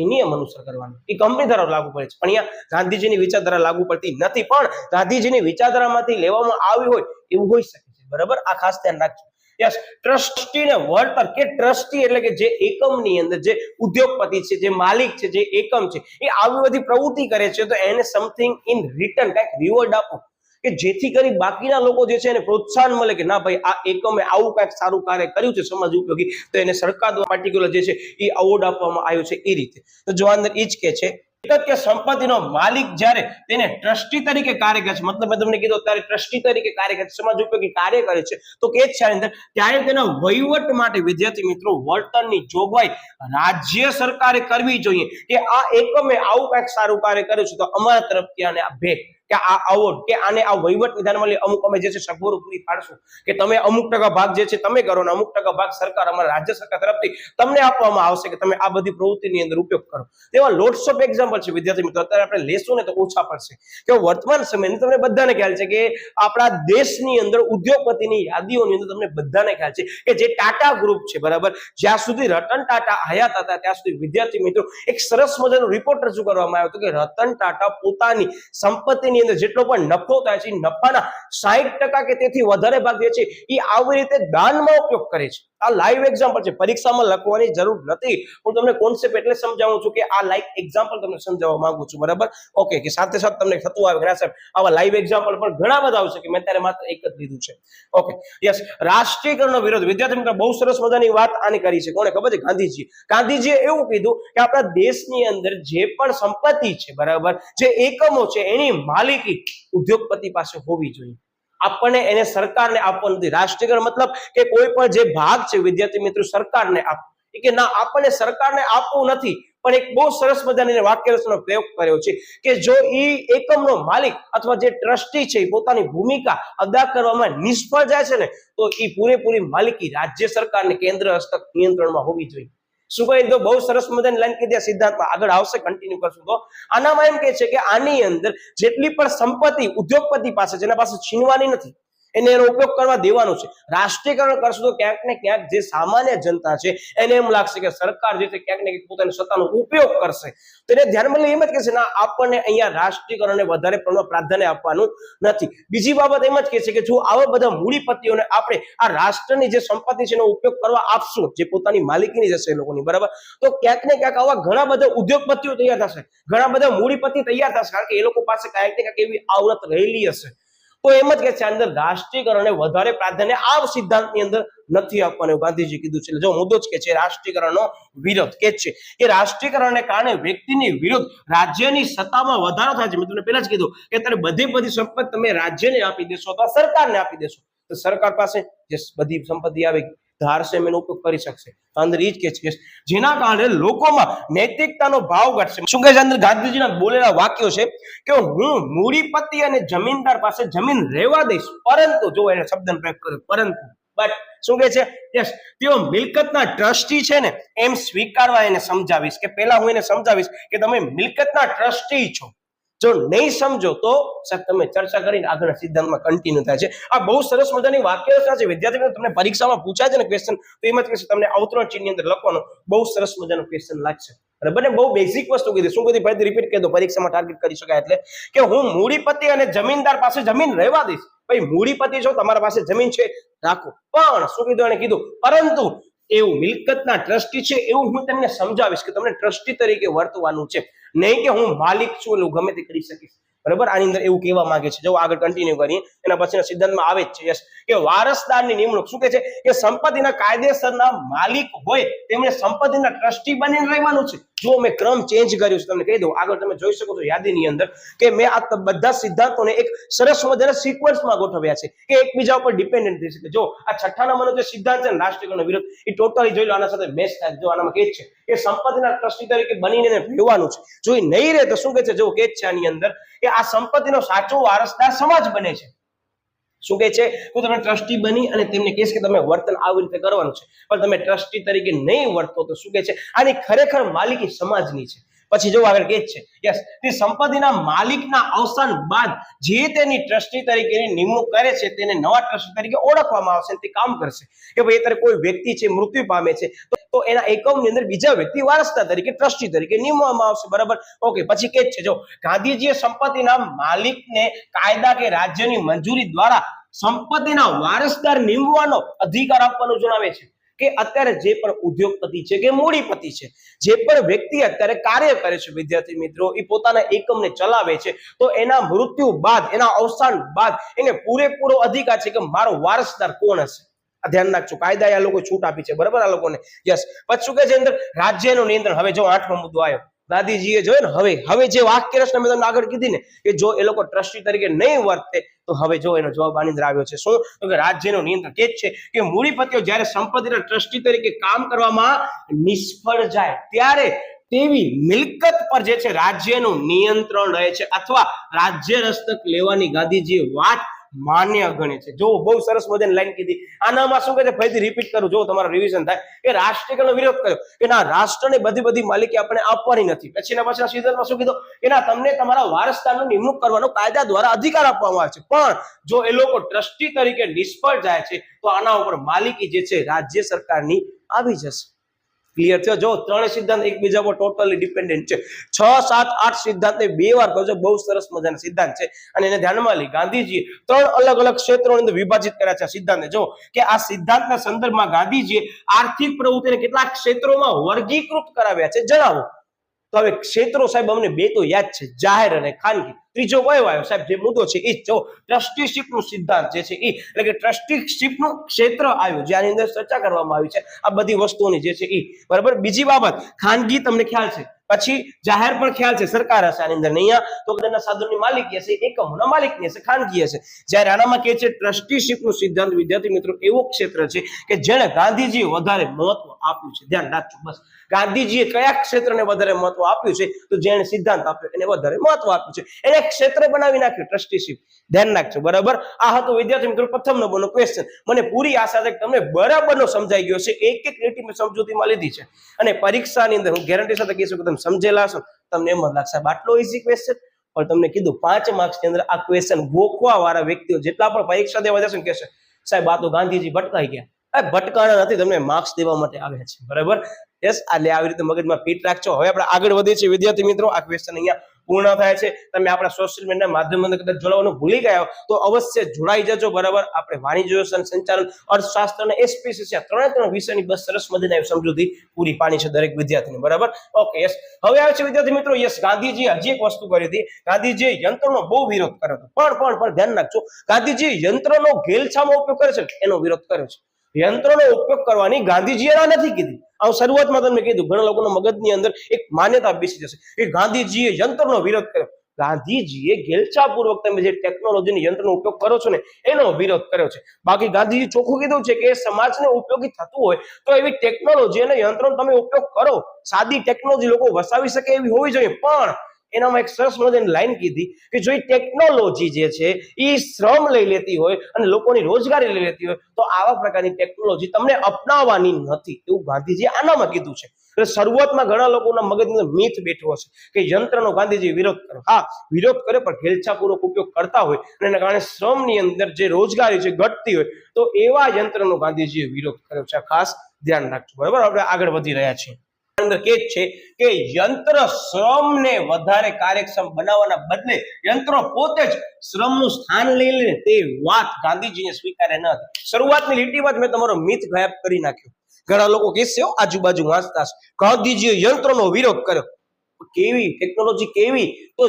નિયમ અનુસાર કરવાનું એ કંપની દ્વારા લાગુ પડે છે. પણ અહીંયા ગાંધીજીની વિચારધારા લાગુ પડતી નથી, પણ ગાંધીજીની વિચારધારામાંથી લેવામાં આવી હોય એવું હોઈ શકે છે. બરાબર, આ ખાસ ધ્યાન રાખજો. યસ, ટ્રસ્ટી ને વળતર કે ટ્રસ્ટી એટલે કે જે એકમની અંદર જે ઉદ્યોગપતિ છે, જે માલિક છે, જે એકમ છે એ આવી બધી પ્રવૃત્તિ કરે છે તો એને સમથિંગ ઇન રિટર્ન કંઈક રિવોર્ડ આપો કે જેથી કરી બાકીના લોકો જે છે એને પ્રોત્સાહન મળે કે ના ભાઈ આ એકમે આવું કંઈક સારું કાર્ય કર્યું છે સમાજ ઉપયોગી, તો એને સરકાર દ્વારા પાર્ટિક્યુલર જે છે એ એવોર્ડ આપવામાં આવ્યો છે એ રીતે. તો જો અંદર એ જ કે છે કે સંપત્તિનો માલિક જ્યારે તેને ટ્રસ્ટી તરીકે કાર્ય કરે છે, મતલબ મેં તમને કીધું ત્યારે ટ્રસ્ટી તરીકે કાર્ય કરે છે, સમાજ ઉપયોગી કાર્ય કરે છે, તો કે છે અંદર ત્યારે તેના વહીવટ માટે વિદ્યાર્થી મિત્રો વર્તનની જોગવાઈ રાજ્ય સરકારે કરવી જોઈએ કે આ એકમે આવું કંઈક સારું કાર્ય કર્યું છે તો અમારા તરફથી આને આ ભેટ કે આ એવોર્ડ કે આને આ વહીવટ વિધાનમાં લઈ અમુક અમે જે છે સગવડો પૂરી પાડશું કે તમે અમુક ટકા ભાગ જે છે તમે કરો ને અમુક ટકા ભાગ સરકાર અમારા રાજ્ય સરકાર તરફથી તમને આપવામાં આવશે કે તમે આ બધી પ્રવૃત્તિની અંદર ઉપયોગ કરો. તેવા લોટ્સ ઓફ એક્ઝામ્પલ છે વિદ્યાર્થી મિત્રો, અત્યારે આપણે લેશું ને તો ઓછા પડશે કે વર્તમાન સમયની તમને બધાને ખ્યાલ છે કે આપણા દેશની અંદર ઉદ્યોગપતિની યાદીઓની અંદર તમને બધાને ખ્યાલ છે કે જે ટાટા ગ્રુપ છે બરાબર, જ્યાં સુધી રતન ટાટા હયાત હતા ત્યાં સુધી વિદ્યાર્થી મિત્રો એક સરસ મજાનો રિપોર્ટ રજૂ કરવામાં આવ્યો હતો કે રતન ટાટા પોતાની સંપત્તિ અંદર જેટલો પણ નફો થાય છે નફાના 60% કે તેથી વધારે ભાગ જે છે એ આવી રીતે દાનમાં ઉપયોગ કરે છે. આ લાઈવ એક્ઝામ્પલ છે, પરીક્ષામાં લખવાની જરૂર નથી, હું તમને કોન્સેપ્ટ એટલે સમજાવું છું કે આ લાઈવ એક્ઝામ્પલ તમને સમજાવવા માંગુ છું બરાબર. ઓકે, કે સાથે સાથે તમને થતું આવે કે સાહેબ આવા લાઈવ એક્ઝામ્પલ પણ ઘણા બધા આવશે કે મેં ત્યારે માત્ર એક જ લીધું છે. ઓકે યસ, રાષ્ટ્રીયકરણનો વિરોધ વિદ્યાર્થી મિત્રો બહુ સરસ મજાની વાત આની કરી છે. કોણે ખબર છે? ગાંધીજીએ એવું કીધું કે આપણા દેશની અંદર જે પણ સંપત્તિ છે બરાબર, જે એકમો છે એની માલિકી ઉદ્યોગપતિ પાસે હોવી જોઈએ, આપણને એને સરકારને આપવાનું નથી. રાષ્ટ્રીયકરણ મતલબ કે કોઈ પણ જે ભાગ છે વિદ્યાર્થી મિત્રો સરકારને આપવો, કે ના આપણને સરકારને આપવું નથી, પણ એક બહુ સરસ મજાની વાક્યરચનાનો પ્રયોગ કર્યો છે કે જો એ એકમનો માલિક અથવા જે ટ્રસ્ટી છે એ પોતાની ભૂમિકા અદા કરવામાં નિષ્ફળ જાય છે ને તો એ પૂરેપૂરી માલિકી રાજ્ય સરકારને કેન્દ્ર હસ્તક નિયંત્રણમાં હોવી જોઈએ. શું કહી તો બહુ સરસ મજાની લાઈન કીધી. સિદ્ધાંતમાં આગળ આવશે, કન્ટિન્યુ કરશું. તો આનામાં એમ કે છે કે આની અંદર જેટલી પણ સંપત્તિ ઉદ્યોગપતિ પાસે જેના પાસે છીનવાની નથી એને એનો ઉપયોગ કરવા દેવાનું છે. રાષ્ટ્રીયકરણ કરશું તો ક્યાંક ને ક્યાંક જે સામાન્ય જનતા છે એને એમ લાગશે કે સરકાર જે છે ક્યાંક ને ક્યાંક પોતાની સત્તાનો ઉપયોગ કરશે, તો એને ધ્યાનમાં લઈ એમ જ કહેશે ના આપણને અહીંયા રાષ્ટ્રીયકરણને વધારે પ્રાધાન્ય આપવાનું નથી. બીજી બાબત એમ જ કહે છે કે જો આવા બધા મૂડીપતિઓને આપણે આ રાષ્ટ્રની જે સંપત્તિ છે એનો ઉપયોગ કરવા આપશું, જે પોતાની માલિકીની જશે એ લોકોની બરાબર, તો ક્યાંક ને ક્યાંક આવા ઘણા બધા ઉદ્યોગપતિઓ તૈયાર થશે, ઘણા બધા મૂડીપતિ તૈયાર થશે, કારણ કે એ લોકો પાસે ક્યાંક ને ક્યાંક એવી આવડત રહેલી હશે. તો એમ જ કે છે અંદર રાષ્ટ્રીયકરણને વધારે પ્રાધાન્ય આ સિદ્ધાંતની અંદર નથી આપવાનું ગાંધીજી કીધું છે. જો મુદ્દો જ કે છે રાષ્ટ્રીયકરણનો વિરોધ કે છે કે રાષ્ટ્રીયકરણને કારણે વ્યક્તિની વિરુદ્ધ રાજ્યની સત્તામાં વધારો થાય છે. મેં તમને પહેલા જ કીધું કે અત્યારે બધી સંપત્તિ તમે રાજ્યને આપી દેશો અથવા સરકારને આપી દેશો તો સરકાર પાસે જે બધી સંપત્તિ આવે ધારશે એનો ઉપયોગ કરી શકશે. અંદર એ જ કે છે જેના કારણે લોકોમાં નૈતિકતાનો ભાવ ઘટશે. શું કહે છે અંદર ગાંધીજીના બોલેલા વાક્યો છે કે હું મૂડીપતિ અને જમીનદાર પાસે જમીન રહેવા દઈશ, પરંતુ જો એને શબ્દનો પ્રયોગ કર્યો પરંતુ, બટ શું કહે છે યસ તેઓ મિલકતના ટ્રસ્ટી છે ને એમ સ્વીકારવા એને સમજાવીશ, કે પહેલા હું એને સમજાવીશ કે તમે મિલકતના ટ્રસ્ટી છો, જો નહીં સમજો તો સાહેબ તમે ચર્ચા કરીને આગળના સિદ્ધાંતમાં કન્ટિન્યુ થાય છે. આ બહુ સરસ મજાની વાક્યરચના છે વિદ્યાર્થીઓ, તમને પરીક્ષામાં પૂછાય છે ને ક્વેશ્ચન તો એમ જ કહેશે તમને અવતરણ ચિહ્નની અંદર લખવાનો બહુ સરસ મજાનો ક્વેશ્ચન લાગશે. બરાબર, બહુ બેઝિક વસ્તુ કીધી. શું કીધી ફરીથી રિપીટ કરી દો, પરીક્ષામાં ટાર્ગેટ કરી શકાય. એટલે કે હું મૂડીપતિ અને જમીનદાર પાસે જમીન રહેવા દઈશ. ભાઈ મૂડીપતિ છો, તમારા પાસે જમીન છે રાખો, પણ શું કીધું એને કીધું પરંતુ એવું મિલકતના ટ્રસ્ટી છે એવું હું તમને સમજાવીશ કે તમને ટ્રસ્ટી તરીકે વર્તવાનું છે, નહીં કે હું માલિક છું એટલે ગમે તે કરી શકીશ. બરાબર, આની અંદર એવું કહેવા માંગે છે. જો આગળ કન્ટિન્યુ કરીએ એના પછીના સિદ્ધાંતમાં આવે જ છે યસ કે વારસદારની નિમણૂક. શું કહે છે કે સંપત્તિના કાયદેસરના માલિક હોય તેમણે સંપત્તિના ટ્રસ્ટી બનીને રહેવાનું છે. જો મેં ક્રમ ચેન્જ કર્યું છે તમને કહી દઉં, આગળ તમે જોઈ શકો છો યાદીની અંદર કે મેં આ બધા સિદ્ધાંતોને એક સરસ મજાના સિક્વન્સમાં ગોઠવ્યા છે કે એકબીજા ઉપર ડિપેન્ડન્ટ થઈ શકે. જો આ છઠ્ઠા નંબરનો જે સિદ્ધાંત છે રાષ્ટ્રીયકરણનો વિરોધ, એ ટોટલી જોઈ લો આના સાથે મેચ થાય. જો આનામાં કે છે કે સંપત્તિના ટ્રસ્ટી તરીકે બનીને રહેવાનું છે, જો એ નહીં રહે તો શું કહે છે, જો કે છે આની અંદર કે આ સંપત્તિનો સાચો વારસદાર સમાજ બને છે. શું કહે છે કે તમે ટ્રસ્ટી બની અને તેમને કહેશ કે તમે વર્તન આવી રીતે કરવાનું છે, પણ તમે ટ્રસ્ટી તરીકે નહીં વર્તો તો શું કહે છે આની ખરેખર માલિકી સમાજની છે. પછી જો આગળ કે છે યસ તે સંપત્તિના માલિકના અવસાન બાદ જે તેની ટ્રસ્ટી તરીકેની નિમણૂક કરે છે તેને નવા ટ્રસ્ટી તરીકે ઓળખવામાં આવશે, તે કામ કરશે. કે ભાઈ અત્યારે કોઈ વ્યક્તિ છે મૃત્યુ પામે છે તો એના એકમની અંદર બીજા વ્યક્તિ વારસદાર તરીકે ટ્રસ્ટી તરીકે નિમવામાં આવશે. બરાબર, ઓકે. પછી કે છે જો ગાંધીજીએ સંપત્તિના માલિકને કાયદા કે રાજ્યની મંજૂરી દ્વારા સંપત્તિના વારસદાર નિમવાનો અધિકાર આપવાનું જણાવે છે. કે અત્યારે જે પણ ઉદ્યોગપતિ છે કે મૂડીપતિ છે, જે પણ વ્યક્તિ અત્યારે કાર્ય કરે છે વિદ્યાર્થી મિત્રો, એ પોતાના એકમને ચલાવે છે, તો એના મૃત્યુ બાદ, એના અવસાન બાદ એને પૂરેપૂરો અધિકાર છે કે મારો વારસદાર કોણ હશે. આ ધ્યાન રાખજો, કાયદાએ આ લોકો છૂટ આપી છે, બરાબર આ લોકોને. યસ. પછી શું કહે છે અંદર, રાજ્યનું નિયંત્રણ. હવે જો 8મો મુદ્દો આવ્યો, ગાંધીજીએ જોયું ને, હવે જે વાક્ય રચના મેં તમને આગળ કીધી ને, કે જો એ લોકો ટ્રસ્ટી તરીકે નહીં વર્તે તો હવે જો એનો જવાબ આની અંદર આવ્યો છે. શું? તો કે રાજ્યનું નિયંત્રણ. કે છે કે મૂડીપતિઓ જ્યારે સંપત્તિના ટ્રસ્ટી તરીકે કામ કરવામાં નિષ્ફળ જાય ત્યારે તેવી મિલકત પર જે છે રાજ્યનું નિયંત્રણ રહે છે, અથવા રાજ્ય હસ્તક લેવાની ગાંધીજીએ વાત માન્ય ગણે છે. જો બહુ સરસ મજાની લાઈન કીધી. આનામાં શું કહે છે, ફરીથી રિપીટ કરું, જો તમારો રિવિઝન થાય, કે રાષ્ટ્રીયકરણનો વિરોધ કર્યો કે ના, રાષ્ટ્રને બધી માલિકી આપણે આપવાની નથી. પછીના સિદ્ધાંતમાં શું કીધું કે ના, તમને તમારા વારસદારનું નિમણૂક કરવાનો કાયદા દ્વારા અધિકાર આપવામાં આવે છે, પણ જો એ લોકો ટ્રસ્ટી તરીકે નિષ્ફળ જાય છે તો આના ઉપર માલિકી જે છે રાજ્ય સરકારની આવી જશે. ક્લિયર થયો? જો ત્રણે સિદ્ધાંત એકબીજા પર ટોટલી ડિપેન્ડન્ટ છે. 6, 7, 8 સિદ્ધાંતને 2 વાર કહો, બહુ સરસ મજાના સિદ્ધાંત છે, અને એને ધ્યાનમાં લઈ ગાંધીજીએ 3 અલગ શેત્રોની અંદર વિભાજિત કર્યા છે. સિદ્ધાંતને જો કે આ સિદ્ધાંતના સંદર્ભમાં ગાંધીજીએ આર્થિક પ્રવૃત્તિને કેટલાક ક્ષેત્રોમાં વર્ગીકૃત કરાવ્યા છે. જણાવો. તો હવે ક્ષેત્રો સાહેબ અમને 2 તો યાદ છે, જાહેર અને ખાનગી. ત્રીજો કયો આવ્યો સાહેબ? જે મુદ્દો છે એ જો ટ્રસ્ટીશિપ નો સિદ્ધાંત જે છે એ, એટલે કે ટ્રસ્ટીશિપ નું ક્ષેત્ર આવ્યું, જેની અંદર ચર્ચા કરવામાં આવી છે આ બધી વસ્તુઓની જે છે એ, બરાબર. બીજી બાબત, ખાનગી તમને ખ્યાલ છે, પછી જાહેર પણ ખ્યાલ છે, સરકાર હશે આની અંદર, નહીં તો બધાના સાધનની માલિકી હશે, એકમોના માલિકની હશે, ખાનગી હશે. જ્યારે આનામાં કે છે ટ્રસ્ટીશિપ નો સિદ્ધાંત વિદ્યાર્થી મિત્રો એવો ક્ષેત્ર છે કે જેને ગાંધીજીએ વધારે મહત્વ આપ્યું છે. ધ્યાન રાખજો બસ. ગાંધીજીએ કયા ક્ષેત્રને વધારે મહત્વ આપ્યું છે? તો જેને સિદ્ધાંત આપ્યો એને વધારે મહત્વ આપ્યું છે, એને ક્ષેત્ર બનાવી નાખ્યું ટ્રસ્ટીશિપ. ધ્યાન રાખજો, બરાબર. આ હતો વિદ્યાર્થી મિત્રો પ્રથમ નંબરનો ક્વેશ્ચન. મને પૂરી આશા છે કે તમને બરાબરનો સમજાઈ ગયો છે. એક લીટી મેં સમજૂતીમાં લીધી છે, અને પરીક્ષાની અંદર હું ગેરંટી સાથે કહીશું કે તમે સમજેલા છો. તમને એમ જ લાગશે આટલો ઈઝી ક્વેશ્ચન, પણ તમને કીધું 5 માર્ક્સની અંદર આ ક્વેશ્ચન ગોખવા વાળા વ્યક્તિઓ જેટલા પણ પરીક્ષા દેવા જશે ને કહેશે સાહેબ આ તો ગાંધીજી ભટકાઈ ગયા. ભટકાણા નથી, તમને માર્ક્સ દેવા માટે આવ્યા છે, બરાબર. યસ. એટલે આવી રીતે મગજમાં ફિટ રાખજો. હવે આપણે આગળ વધીએ છીએ વિદ્યાર્થી મિત્રો. આ ક્વેશ્ચન અહીંયા પૂર્ણ થાય છે. તમે આપણા સોશિયલ મીડિયા માધ્યમથી કદાચ જોડાવાનું ભૂલી ગયા તો અવશ્ય જોડાઈ જજો, બરાબર. આપણે વાણિજ્ય સંચાલન, અર્થશાસ્ત્ર અને એસપીસી ત્રણે વિષયની બસ સરસ મજાની આવી સમજૂતી પૂરી પાડી છે દરેક વિદ્યાર્થીને, બરાબર. Okay, yes. હવે આવે છે વિદ્યાર્થી મિત્રો, યસ, ગાંધીજી હજી એક વસ્તુ કરી હતી. ગાંધીજીએ યંત્રનો બહુ વિરોધ કર્યો હતો, પણ ધ્યાન રાખજો, ગાંધીજી યંત્રનો ઘેલછામાં ઉપયોગ કરે છે એનો વિરોધ કર્યો છે. યંત્રનો ઉપયોગ કરવાની ગાંધીજીએ ના નથી કીધી. આ શરૂઆતમાં તમને કીધું, ઘણા લોકોના મગજની અંદર એક માન્યતા બેસી જશે કે ગાંધીજીએ યંત્રનો વિરોધ કર્યો. ગાંધીજીએ ઘેલછાપૂર્વક તમે જે ટેકનોલોજીની યંત્રનો ઉપયોગ કરો છો ને એનો વિરોધ કર્યો છે. બાકી ગાંધીજી ચોખ્ખું કીધું છે કે સમાજને ઉપયોગી થતું હોય તો એવી ટેકનોલોજી અને યંત્રનો તમે ઉપયોગ કરો. સાદી ટેકનોલોજી લોકો વસાવી શકે એવી હોવી જોઈએ, પણ એનામાં એક સરસ મજાની લાઈન કીધી કે જો એ ટેકનોલોજી જે છે એ શ્રમ લઈ લેતી હોય અને લોકોની રોજગારી લઈ લેતી હોય તો આવા પ્રકારની ટેકનોલોજી તમને અપનાવવાની નથી, એવું ગાંધીજીએ આનામાં કીધું છે. એટલે શરૂઆતમાં ઘણા લોકોના મગજની અંદર મીથ બેઠો હશે કે યંત્રનો ગાંધીજી વિરોધ કર્યો. હા, વિરોધ કરે, પણ ઘેલછાપૂર્વક ઉપયોગ કરતા હોય અને એના કારણે શ્રમની અંદર જે રોજગારી છે ઘટતી હોય તો એવા યંત્રનો ગાંધીજીએ વિરોધ કર્યો છે. ખાસ ધ્યાન રાખજો, બરાબર. આપણે આગળ વધી રહ્યા છીએ. અંદર કે છે કે યંત્ર શ્રમને વધારે કાર્યક્ષમ બનાવવાના બદલે યંત્રો પોતે જ શ્રમનું સ્થાન લઈ લે તે વાત ગાંધીજીને સ્વીકારે ન હતી. શરૂઆતની લીટીમાં જ મેં તમારો મિથ ગાયબ કરી નાખ્યો. ઘણા લોકો કહેશે આજુબાજુ વાંચતા ગાંધીજીએ યંત્રનો વિરોધ કર્યો. કેવી ટેકનોલોજી? કેવી? તો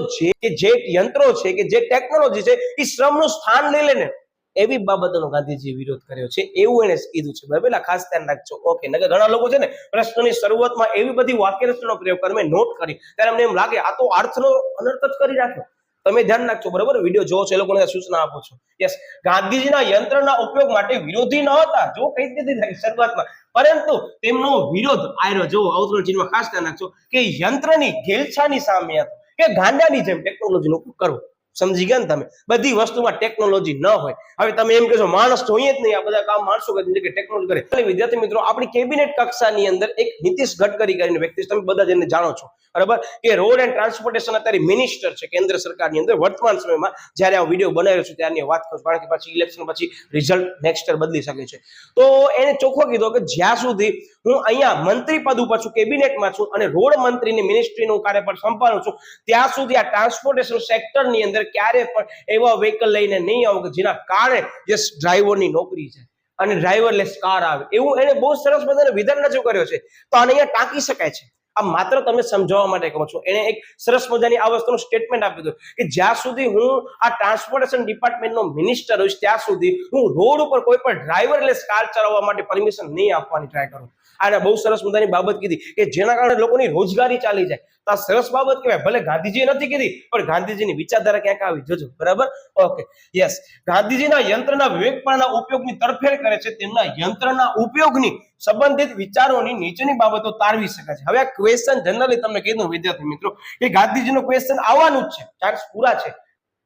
જે યંત્રો છે કે જે ટેકનોલોજી છે એ શ્રમનું સ્થાન લઈ લે ને એવી બાબતોનો ગાંધીજીએ વિરોધ કર્યો છે, એવું એને કીધું છે, બરાબર. ખાસ ધ્યાન રાખજો. ઓકે. નકર ઘણા લોકો છે ને પ્રશ્નની શરૂઆતમાં એવી બધી વાક્ય રચનાનો પ્રયોગ કરે, મેં નોટ કરી, ત્યારે અમને એમ લાગે આ તો અર્થનો અનર્થ જ કરી રાખ્યો. તમે ધ્યાન રાખજો, બરાબર. વિડીયો જોવો છો એ લોકોને સૂચના આપો છો. યસ, ગાંધીજીના યંત્રના ઉપયોગ માટે વિરોધી ન હતા, જો કઈ દીધી શરૂઆતમાં, પરંતુ તેમનો વિરોધ આયરો જો અવતરણ ચિહ્નમાં ખાસ ધ્યાન રાખજો કે યંત્રની ઘેલછાની સામે હતો, કે ગાંડાની જેમ ટેકનોલોજીનો ઉપયોગ કરવો. સમજી ગયા ને તમે? બધી વસ્તુમાં ટેકનોલોજી ન હોય. હવે તમે એમ કહેશો માણસ જોઈએ જ નહીં, આ બધા કામ માણસો કરે કે ટેકનોલોજી કરે. વિદ્યાર્થી મિત્રો, આપણી કેબિનેટ કક્ષાની અંદર એક નીતિશ ગડકરી કરીને વ્યક્તિ, તમે બધા જેને જાણો છો, બરાબર, કે રોડ એન્ડ ટ્રાન્સપોર્ટેશન અત્યારે મિનિસ્ટર છે કેન્દ્ર સરકારની અંદર વર્તમાન સમયમાં. જ્યારે આ વિડીયો બનાવ્યો છે ત્યારની વાત કરું, કારણ કે પછી ઇલેક્શન પછી રિઝલ્ટ નેક્સ્ટ યર બદલી શકે છે. તો એને ચોખ્ખો કીધો કે જ્યાં સુધી હું અહીંયા મંત્રી પદ ઉપર છું, કેબિનેટમાં છું અને રોડ મંત્રીની મિનિસ્ટ્રીનું કાર્યભાર સંભાળું છું, ત્યાં સુધી આ ટ્રાન્સપોર્ટેશન સેક્ટરની અંદર ક્યારે પણ એવા વ્હીકલ લઈને નહીં આવું કે જેના કારણે જે ડ્રાઈવરની નોકરી છે અને ડ્રાઈવરલેસ કાર આવે, એવું એને બહુ સરસ મજાનો વિધાન રજૂ કર્યો છે. તો આને અહીંયા ટાંકી શકાય છે. આ માત્ર તમે સમજાવવા માટે કહું છું. એને એક સરસ મજાની આ વસ્તુનું સ્ટેટમેન્ટ આપ્યું હતું કે જ્યાં સુધી હું આ ટ્રાન્સપોર્ટેશન ડિપાર્ટમેન્ટનો મિનિસ્ટર હોઈશ ત્યાં સુધી હું રોડ ઉપર કોઈ પણ ડ્રાઈવરલેસ કાર ચલાવવા માટે પરમિશન નહીં આપવાની ટ્રાય કરું. આને બહુ સરસ મજાની બાબત કીધી કે જેના કારણે લોકોની રોજગારી ચાલી જાય. તો આ સરસ બાબત કહેવાય. ભલે ગાંધીજીએ નથી કીધી પણ ગાંધીજીની વિચારધારા ક્યાંક આવી, જોજો. બરાબર, ઓકે, યસ. ગાંધીજીના યંત્રના વિવેકપણાના ઉપયોગની તરફેણ કરે છે. તેમના યંત્રના ઉપયોગની સંબંધિત વિચારોની નીચેની બાબતો તારવી શકાય છે. હવે આ ક્વેશ્ચન જનરલી તમને કીધું વિદ્યાર્થી મિત્રો કે ગાંધીજીનો ક્વેશ્ચન આવવાનું જ છે, ચાન્સ પૂરા છે.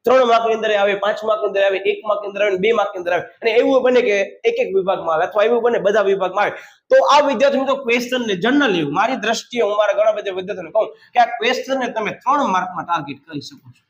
3 માર્કની અંદર આવે, 5 માર્કની અંદર આવે, 1 માર્કની અંદર આવે, 2 માર્કની અંદર આવે, અને એવું બને કે એક વિભાગમાં આવે અથવા એવું બને બધા વિભાગમાં આવે. તો આ વિદ્યાર્થી મિત્રો ક્વેશ્ચન ને જનરલી મારી દ્રષ્ટિએ હું મારા ઘણા બધા વિદ્યાર્થીઓને કહું કે આ ક્વેશ્ચન ને તમે 3 માર્કમાં ટાર્ગેટ કરી શકો છો.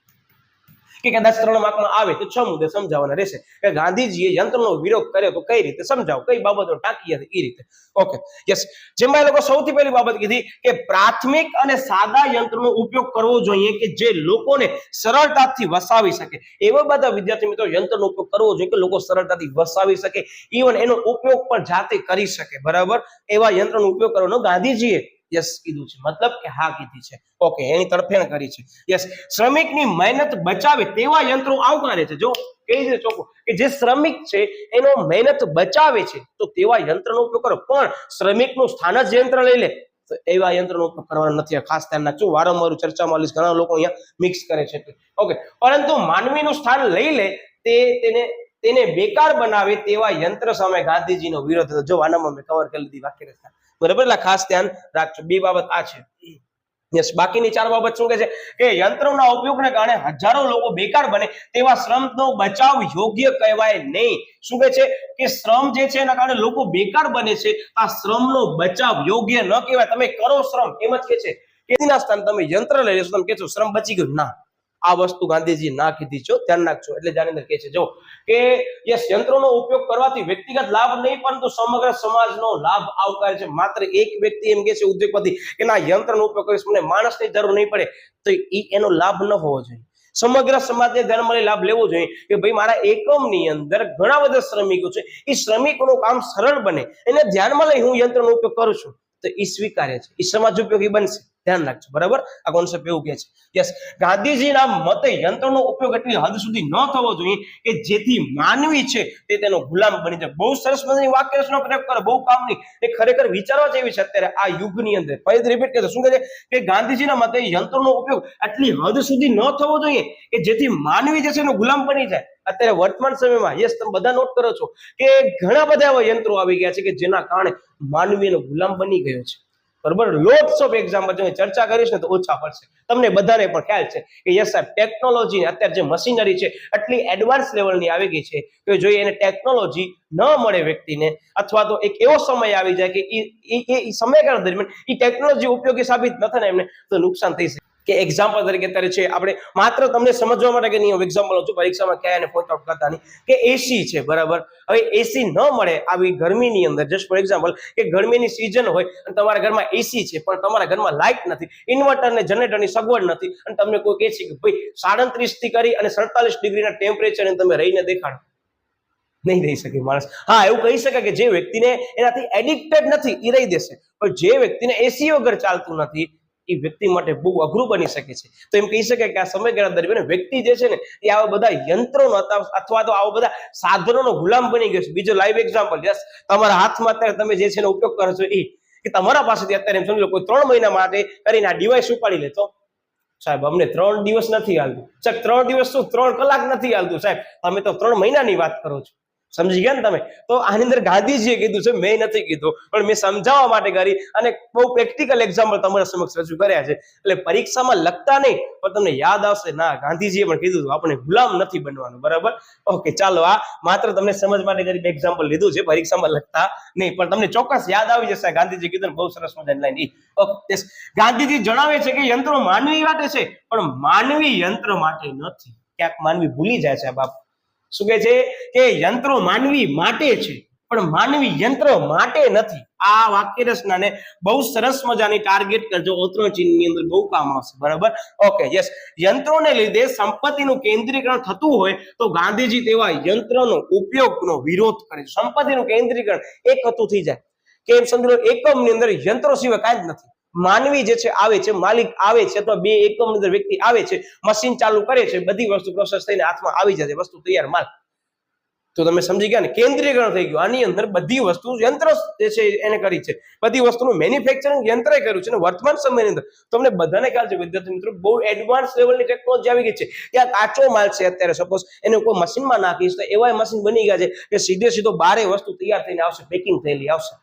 કે કદાચ 3 માર્કમાં આવે તો 6 મુદ્દે સમજાવવાના રહેશે કે ગાંધીજીએ યંત્રનો વિરોધ કર્યો તો કઈ રીતે સમજાવો, કઈ બાબતો ટાંકી હતી એ રીતે. Okay, yes. જેમાં એ લોકો સૌથી પહેલી બાબત કીધી કે પ્રાથમિક અને સાદા યંત્રનો ઉપયોગ કરવો જોઈએ કે જે લોકોને સરળતાથી વસાવી શકે. એવા બધા વિદ્યાર્થી મિત્રો યંત્રનો ઉપયોગ કરવો જોઈએ કે લોકો સરળતાથી વસાવી શકે, ઇવન એનો ઉપયોગ પણ જાતે કરી શકે. બરાબર, એવા યંત્રનો ઉપયોગ કરવાનો ગાંધીજીએ યસ કીધું છે, મતલબ કે હા કીધી છે. ઓકે, એની તરફેણ કરી છે. યસ. શ્રમિકની મહેનત બચાવે તેવા યંત્રો આવકારે છે. જો કઈ રીતે ચોખ્ખું કે જે શ્રમિક છે એનો મહેનત બચાવે છે તો તેવા યંત્રનો ઉપયોગ કરો, પણ શ્રમિકનું સ્થાન જ યંત્ર લઈ લે તો એવા યંત્રનો ઉપયોગ કરવાનો નથી. ખાસ ધ્યાન રાખજો, વારંવાર ચર્ચામાં લઈશ, ઘણા લોકો અહીંયા મિક્સ કરે છે. ઓકે, પરંતુ માનવીનું સ્થાન લઈ લે તેને બેકાર બનાવે તેવા યંત્ર સામે ગાંધીજીનો વિરોધ હતો. જો આનામાં મેં કવર કરી લીધી વાક્ય રચના. બરાબર, એટલે ખાસ ધ્યાન રાખજો. 2 બાબત આ છે. યસ. બાકીની 4 બાબત શું કહે છે કે યંત્રોના ઉપયોગને કારણે હજારો લોકો બેકાર બને તેવા શ્રમનો બચાવ યોગ્ય કહેવાય નહીં. શું કહે છે કે શ્રમ જે છે એના કારણે લોકો બેકાર બને છે, આ શ્રમનો બચાવ યોગ્ય ન કહેવાય. તમે કરો શ્રમ, એમ જ કે છે કે એના સ્થાન તમે યંત્ર લઈ લેશો, તમે કહેશો શ્રમ બચી ગયું. ના, આ વસ્તુ ગાંધીજી ના કીધી છો, ધ્યાન રાખજો. એટલે જાની અંદર કહે છે જો કે યસ, યંત્રોનો ઉપયોગ કરવાથી વ્યક્તિગત લાભ નહીં પરંતુ સમગ્ર સમાજનો લાભ આવકારે છે. માત્ર એક વ્યક્તિ એમ કે છે ઉદ્યોગપતિ કે ના યંત્રનો ઉપયોગ કરીશ, મને માણસની જરૂર નહીં પડે, તો એનો લાભ ન હોવો જોઈએ. સમગ્ર સમાજને ધ્યાનમાં લઈ લાભ લેવો જોઈએ કે ભાઈ મારા એકમની અંદર ઘણા બધા શ્રમિકો છે, એ શ્રમિકોનું કામ સરળ બને એને ધ્યાનમાં લઈ હું યંત્રનો ઉપયોગ કરું છું તો એ સ્વીકાર્ય છે, એ સમાજ ઉપયોગી બનશે. ધ્યાન રાખજો. બરાબર, આ કોન્સેપ્ટ એવું કે છે. યસ. ગાંધીજીના મતે યંત્રનો ઉપયોગ એટલી હદ સુધી ન થવો જોઈએ કે જેથી માનવી છે તે તેનો ગુલામ બની જાય. બહુ સરસ મજાની વાક્ય રચનાનો પ્રયોગ કરે, બહુ કામની, એ ખરેખર વિચારવા જેવી છે અત્યારે આ યુગની અંદર. ફરીથી રિપીટ કરે, શું કહે છે કે ગાંધીજીના મતે યંત્રનો ઉપયોગ એટલી હદ સુધી ન થવો જોઈએ કે જેથી માનવી જે છે એનો ગુલામ બની જાય. અત્યારે વર્તમાન સમયમાં યસ તમે બધા નોટ કરો છો કે ઘણા બધા એવા યંત્રો આવી ગયા છે કે જેના કારણે માનવી એનો ગુલામ બની ગયો છે. બરોબર, લોટ્સ ઓફ એક્ઝામ્પલ જો ચર્ચા કરીશ ને તો ઓછા પડશે. તમને બધાને પણ ખ્યાલ છે કે યસ સાહેબ ટેકનોલોજી અત્યારે જે મશીનરી છે એટલી એડવાન્સ લેવલની આવી ગઈ છે કે જો એને ટેકનોલોજી ન મળે વ્યક્તિને, અથવા તો એક એવો સમય આવી જાય કે એ સમયગાળા દરમિયાન એ ટેકનોલોજી ઉપયોગી સાબિત ન થાય એમને તો નુકસાન થઈ શકે. કે એક્ઝામ્પલ તરીકે અત્યારે છે, આપણે માત્ર તમને સમજવા માટે કે નહીં એક્ઝામ્પલ છું, પરીક્ષામાં ક્યાંય એને પોઈન્ટ આઉટ કરતા નહીં કે એસી છે. બરાબર, હવે એસી ન મળે આવી ગરમીની અંદર, જસ્ટ ફોર એક્ઝામ્પલ કે ગરમીની સિઝન હોય અને તમારા ઘરમાં એસી છે પણ તમારા ઘરમાં લાઇટ નથી, ઇન્વર્ટર ને જનરેટરની સગવડ નથી, અને તમને કોઈ કહે છે કે ભાઈ 37 થી કરી અને 47 ડિગ્રીના ટેમ્પરેચર તમે રહીને દેખાડો, નહીં રહી શકે માણસ. હા, એવું કહી શકે કે જે વ્યક્તિને એનાથી એડિક્ટેડ નથી એ રહી દેશે, પણ જે વ્યક્તિને એસી વગર ચાલતું નથી એ વ્યક્તિ માટે બહુ અઘરું બની શકે છે. તો એમ કહી શકાય કે આ સમયગાળા દરમિયાન વ્યક્તિ જે છે ને એ આવા બધા યંત્રોનો અથવા તો આવા બધા સાધનોનો ગુલામ બની ગયો છે. બીજો લાઈવ એક્ઝામ્પલ, યસ, તમારા હાથમાં અત્યારે તમે જે છે એનો ઉપયોગ કરો છો એ કે તમારા પાસેથી અત્યારે એમ સમજી લો કોઈ 3 મહિના માટે કરીને આ ડિવાઇસ ઉપાડી લેતો, સાહેબ અમને 3 દિવસ નથી હાલતું, સાહેબ 3 દિવસ શું 3 કલાક નથી હાલતું, સાહેબ તમે તો 3 મહિનાની વાત કરો છો. સમજી ગયા ને તમે? તો આની અંદર ગાંધીજીએ કીધું છે, મેં નથી કીધું, પણ મેં સમજાવવા માટે કરી અને બહુ પ્રેક્ટિકલ એક્ઝામ્પલ તમારા સમક્ષ રજૂ કર્યા છે. એટલે પરીક્ષામાં લખતા નહીં પણ તમને યાદ આવશે, ના ગાંધીજીએ પણ કીધું હતું આપણે ગુલામ નથી બનવાનું. બરાબર, ઓકે, ચાલો આ માત્ર તમને સમજ માટે કરી એક્ઝામ્પલ લીધું છે, પરીક્ષામાં લખતા નહીં પણ તમને ચોક્કસ યાદ આવી જશે. ગાંધીજી કીધું બહુ સરસ મજાની લાઈન. ઓકે, ગાંધીજી જણાવે છે કે યંત્રો માનવી માટે છે પણ માનવી યંત્ર માટે નથી. ક્યાંક માનવી ભૂલી જાય છે બાપ. શું કહે છે કે યંત્રો માનવી માટે છે પણ માનવી યંત્ર માટે નથી. આ વાક્ય રચનાને બહુ સરસ મજાની ટાર્ગેટ કરજો, ઓત્રોચીનની અંદર બહુ કામ આવશે. બરાબર, ઓકે, યસ. યંત્રોને લીધે સંપત્તિનું કેન્દ્રીકરણ થતું હોય તો ગાંધીજી તેવા યંત્રનો ઉપયોગનો વિરોધ કરે છે. સંપત્તિનું કેન્દ્રીકરણ એક હતું થઈ જાય કે એમ સમજો એકમની અંદર યંત્રો સિવાય કાંઈ જ નથી. માનવી જે છે આવે છે, માલિક આવે છે, અથવા બે એકમની અંદર વ્યક્તિ આવે છે, મશીન ચાલુ કરે છે, બધી વસ્તુ પ્રોસેસ થઈને હાથમાં આવી જાય, વસ્તુ તૈયાર માલ. તો તમે સમજી ગયા ને, કેન્દ્રીકરણ થઈ ગયું. આની અંદર બધી વસ્તુ યંત્ર જે છે એને કરી છે, બધી વસ્તુનું મેન્યુફેક્ચરિંગ યંત્રએ કર્યું છે. અને વર્તમાન સમયની અંદર તમને બધાને ખ્યાલ છે વિદ્યાર્થી મિત્રો, બહુ એડવાન્સ લેવલની ટેકનોલોજી આવી ગઈ છે. કે આ કાચો માલ છે અત્યારે, સપોઝ એને કોઈ મશીનમાં નાખીશ તો એવા મશીન બની ગયા છે કે સીધો બારે વસ્તુ તૈયાર થઈને આવશે, પેકિંગ થયેલી આવશે.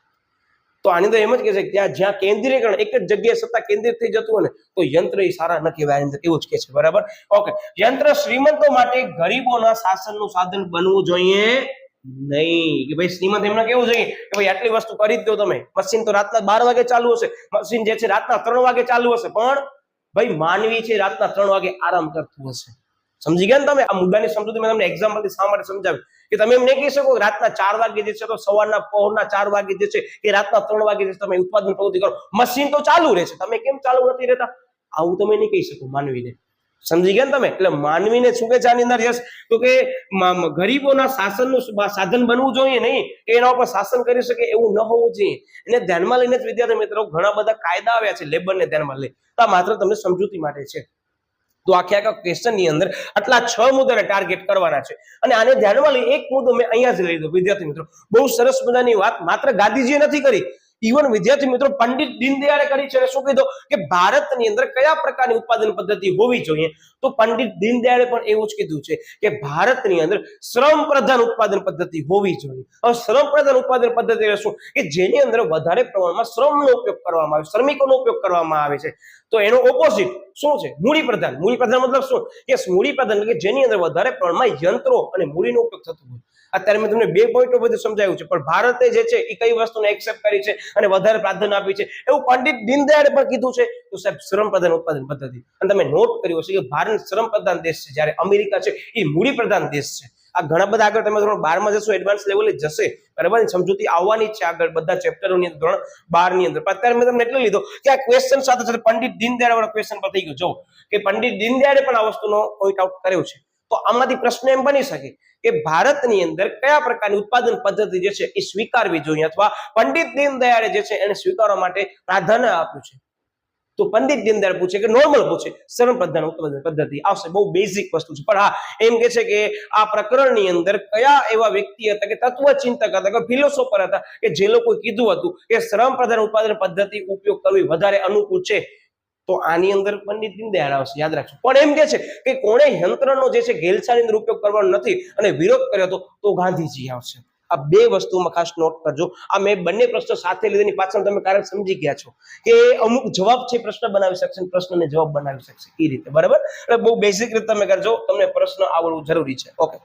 તો આની અંદર એમ જ કહે છે કે ત્યાં જ્યાં કેન્દ્રીકરણ એક જ જગ્યાએ સત્તા કેન્દ્રિત થઈ જતું હોય ને તો યંત્ર એ સારા ન કહેવાય. આની અંદર એવું જ કહે છે. બરાબર, ઓકે. યંત્ર શ્રીમંતો માટે ગરીબોના શાસનનું સાધન બનવું જોઈએ નહીં. કે ભાઈ શ્રીમંત એમને કેવું જોઈએ કે ભાઈ આટલી વસ્તુ કરી જ દો તમે. મશીન તો રાતના 12 વાગે ચાલુ હશે, મશીન જે છે રાતના 3 વાગે ચાલુ હશે, પણ ભાઈ માનવી છે રાતના 3 વાગે આરામ કરતું હશે. સમજી ગયા ને તમે? આ મુદ્દાની સમજૂતી મેં તમને એક્ઝામ્પલથી શા માટે સમજાવ્યું કે તમે એમ નહીં કહી શકો રાતના 4 વાગે જે છે તો સવારના પહોરના 4 વાગે જે છે કે રાતના 3 વાગે જે તમે ઉત્પાદન પ્રવૃત્તિ કરો, મશીન તો ચાલુ રહેશે, તમે કેમ ચાલુ નથી રહેતા? આવું તમે નહીં કહી શકો માનવીને. સમજી ગયા ને તમે? એટલે માનવીને શું કે છે આની અંદર? યસ, તો કે ગરીબોના શાસનનું સાધન બનવું જોઈએ નહીં, કે એના ઉપર શાસન કરી શકે એવું ન હોવું જોઈએ. એને ધ્યાનમાં લઈને જ વિદ્યાર્થી મિત્રો ઘણા બધા કાયદા આવ્યા છે લેબરને ધ્યાનમાં લઈ. તો આ માત્ર તમને સમજૂતી માટે છે. તો આખા ક્વેશ્ચન ની અંદર આટલા 6 મુદ્દાને ટાર્ગેટ કરવાના છે. અને આને ધ્યાનમાં લઈ એક મુદ્દો મેં અહીંયા જ લઈ લીધો વિદ્યાર્થી મિત્રો. બહુ સરસ મજાની વાત માત્ર ગાંધીજીએ નથી કરી, ઇવન વિદ્યાર્થી મિત્રો પંડિત દીનદયાળે કરી છે. શું કીધું કે ભારતની અંદર કયા પ્રકારની ઉત્પાદન પદ્ધતિ હોવી જોઈએ? તો પંડિત દીનદયાળે પણ એવું જ કીધું છે કે ભારતની અંદર શ્રમ પ્રધાન ઉત્પાદન પદ્ધતિ હોવી જોઈએ. હવે શ્રમ પ્રધાન ઉત્પાદન પદ્ધતિ એટલે શું? કે જેની અંદર વધારે પ્રમાણમાં શ્રમનો ઉપયોગ કરવામાં આવે, શ્રમિકોનો ઉપયોગ કરવામાં આવે છે. તો એનો ઓપોઝિટ શું છે? મૂડી પ્રધાન. મૂડી પ્રધાન મતલબ શું? કે મૂડી પ્રધાન એટલે કે જેની અંદર વધારે પ્રમાણમાં યંત્રો અને મૂડીનો ઉપયોગ થતો હોય. અત્યારે મેં તમને 2 પોઈન્ટો બધું સમજાવ્યું છે, પણ ભારતે જે છે એ કઈ વસ્તુને એક્સેપ્ટ કરી છે અને વધારે પ્રાધાન્ય આપ્યું છે એવું પંડિત દીનદયાળે પણ કીધું છે. તો સાહેબ શ્રમ પ્રધાન ઉત્પાદન પદ્ધતિ. અને તમે નોટ કર્યું હશે કે ભારત શ્રમ પ્રધાન દેશ છે, જ્યારે અમેરિકા છે એ મૂડી પ્રધાન દેશ છે. આ ઘણા બધા આગળ તમે ધોરણ 12 માં જશો, એડવાન્સ લેવલે જશે. બરાબર, સમજૂતી આવવાની છે આગળ બધા ચેપ્ટરોની અંદર, ધોરણ 12 ની અંદર. અત્યારે મેં તમને એટલે લીધો કે આ ક્વેશ્ચન સાથે સાથે પંડિત દીનદયાળ વાળા ક્વેશ્ચન પર થઈ ગયો. જો કે પંડિત દીનદયાળે પણ આ વસ્તુનો પોઈન્ટ આઉટ કર્યો છે. તો આમાંથી પ્રશ્ન એમ બની શકે કે ભારતની અંદર કયા પ્રકારની ઉત્પાદન પદ્ધતિ જે છે એ સ્વીકારવી જોઈએ, અથવા પંડિત દીનદયાળે જે છે એને સ્વીકારવા માટે પ્રાધાન્ય આપ્યું છે. તો પંડિત દીનદયાળ પૂછે કે નોર્મલ પૂછે, શ્રમ પ્રધાન ઉત્પાદન પદ્ધતિ આવશે. બહુ બેઝિક વસ્તુ છે. પણ હા, એમ કે છે કે આ પ્રકરણની અંદર કયા એવા વ્યક્તિ હતા કે તત્વચિંતક હતા કે ફિલોસોફર હતા કે જે લોકો કીધું હતું કે શ્રમ પ્રધાન ઉત્પાદન પદ્ધતિ ઉપયોગ કરવી વધારે અનુકૂળ છે? તો આની અંદર પંડિત દીનદયાળ આવશે, યાદ રાખજો. પણ એમ કે છે કે કોણે યંત્રનો જે છે ઘેલછાની અંદર ઉપયોગ કરવાનો નથી અને વિરોધ કર્યો તો ગાંધીજી આવશે. આ 2 વસ્તુમાં ખાસ નોટ કરજો. આ મેં બંને પ્રશ્ન સાથે લીધેની પાછળ તમે કારણ સમજી ગયા છો કે અમુક જવાબ છે પ્રશ્ન બનાવી શકશે, પ્રશ્નને જવાબ બનાવી શકશે એ રીતે. બરાબર, એટલે બહુ બેઝિક રીતે તમે કરજો, તમને પ્રશ્ન આવડવું જરૂરી છે. Okay,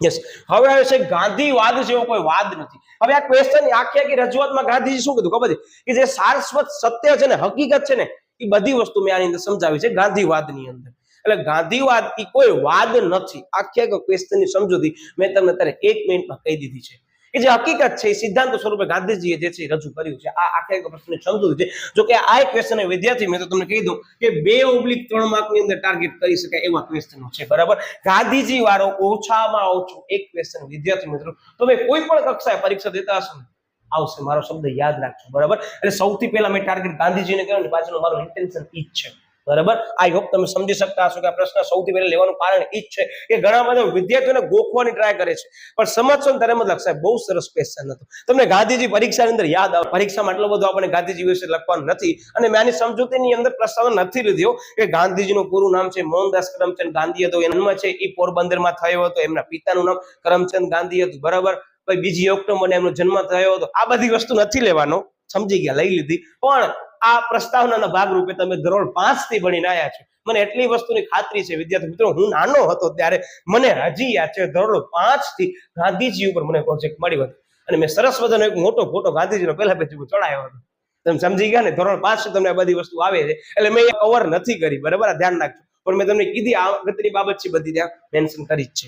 yes. હવે આવે છે ગાંધીવાદ જેવો કોઈ વાદ નથી. હવે આ ક્વેશ્ચન આખી રજૂઆતમાં ગાંધીજી શું કીધું ખબર છે? કે જે શાશ્વત સત્ય છે ને, હકીકત છે ને, એ બધી વસ્તુ મેં આની અંદર સમજાવી છે ગાંધીવાદની અંદર. એટલે ગાંધીવાદ એ કોઈ વાદ નથી. આખી ક્વેશ્ચનની સમજૂતી મેં તમને અત્યારે 1 મિનિટમાં કહી દીધી છે. કે જે હકીકત છે એ સિદ્ધાંત સ્વરૂપે ગાંધીજીએ જે છે રજૂ કર્યું છે. આ આખી પ્રશ્નની સમજૂતી છે. જો કે આ ક્વેશ્ચન વિદ્યાર્થી મેં તો તમને કહી દઉં કે 2/3 માર્કની અંદર ટાર્ગેટ કરી શકાય એવા ક્વેશ્ચનો છે. બરાબર, ગાંધીજી વાળો ઓછામાં ઓછો એક ક્વેશ્ચન વિદ્યાર્થી મિત્રો તમે કોઈ પણ કક્ષાએ પરીક્ષા દેતા હશો ને આવશે. મારો શબ્દ યાદ રાખજો. બરાબર, એટલે સૌથી પહેલા મેં ટાર્ગેટ ગાંધીજીને કર્યો ને પાછળનું મારું ઇન્ટેન્શન ઈ જ છે. બરાબર, આઈ હોપ તમે સમજી શકતા હશો કે આ પ્રશ્ન સૌથી પહેલા લેવાનું કારણ ઈ જ છે કે ઘણા બધા વિદ્યાર્થીઓને ગોખવાની ટ્રાય કરે છે, પણ સમજશો ને ત્યારે મતલબ સાહેબ બહુ સરસ ક્વેશ્ચન હતો. તમને ગાંધીજી પરીક્ષાની અંદર યાદ આવે? પરીક્ષામાં એટલો બધો આપણે ગાંધીજી વિશે લખવાનું નથી, અને મેં આની સમજૂતીની અંદર પ્રસ્તાવના નથી લીધો કે ગાંધીજીનું પૂરું નામ છે મોહનદાસ કરમચંદ ગાંધી હતો, જન્મ છે એ પોરબંદરમાં થયો હતો, એમના પિતાનું નામ કરમચંદ ગાંધી હતું. બરાબર, ભાઈ 2 ઓક્ટોબરે એમનો જન્મ થયો હતો. આ બધી વસ્તુ નથી લેવાનો, સમજી ગયા, લઈ લીધી. પણ આ પ્રસ્તાવનાના ભાગરૂપે તમે ધોરણ 5 થી ભણીને આવ્યા છો. મને એટલી વસ્તુની ખાતરી છે વિદ્યાર્થી મિત્રો, હું નાનો હતો ત્યારે મને હજી યાદ છે ધોરણ 5 થી ગાંધીજી ઉપર મને પ્રોજેક્ટ મળ્યો હતો, અને મેં સરસ મજાનો એક મોટો ફોટો ગાંધીજીનો પહેલા પેજ ઉપર ચડાવ્યો હતો. તમે સમજી ગયા ને? ધોરણ 5 થી તમને આ બધી વસ્તુ આવે છે, એટલે મેં એ કવર નથી કરી. બરાબર, ધ્યાન રાખજો. પણ મેં તમને કીધી આ અગત્યની બાબત છે, બધી ત્યાં મેન્શન કરી જ છે.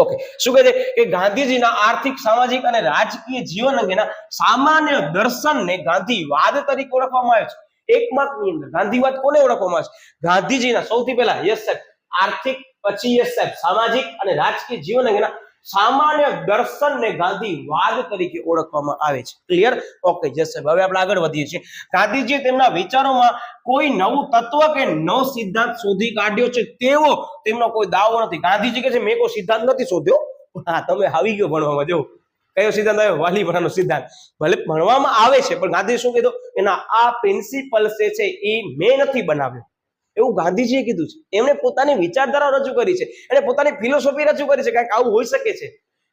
ઓકે, શું કહે છે કે ગાંધીજીના આર્થિક, સામાજિક અને રાજકીય જીવન અંગેના સામાન્ય દર્શનને ગાંધીવાદ તરીકે ઓળખવામાં આવે છે. એક માર્કની અંદર ગાંધીવાદ કોને ઓળખવામાં આવે છે? ગાંધીજીના સૌથી પહેલા યસ સાહેબ આર્થિક, પછી યસ સાહેબ સામાજિક અને રાજકીય જીવન અંગેના સામાન્ય દર્શનને ગાંધીવાદ તરીકે ઓળખવામાં આવે છે. ક્લિયર? ઓકે યસ સાહેબ. હવે આપણે આગળ વધીએ છીએ. ગાંધીજીએ તેમના વિચારોમાં કોઈ નવું તત્વ કે નવો સિદ્ધાંત શોધી કાઢ્યો છે તેવો તેમનો કોઈ દાવો નથી. ગાંધીજી કહે છે મેં કોઈ સિદ્ધાંત નથી શોધ્યો. હા, તમે આવી ગયો ભણવામાં. જો કયો સિદ્ધાંત આવ્યો? વાલીપણાનો સિદ્ધાંત. ભલે ભણવામાં આવે છે પણ ગાંધીજી શું કીધું? એના આ પ્રિન્સિપલ છે એ મેં નથી બનાવ્યો, એવું ગાંધીજીએ કીધું છે. એમણે પોતાની વિચારધારા રજૂ કરી છે, એને પોતાની ફિલોસોફી રજૂ કરી છે, કંઈક આવું હોઈ શકે છે.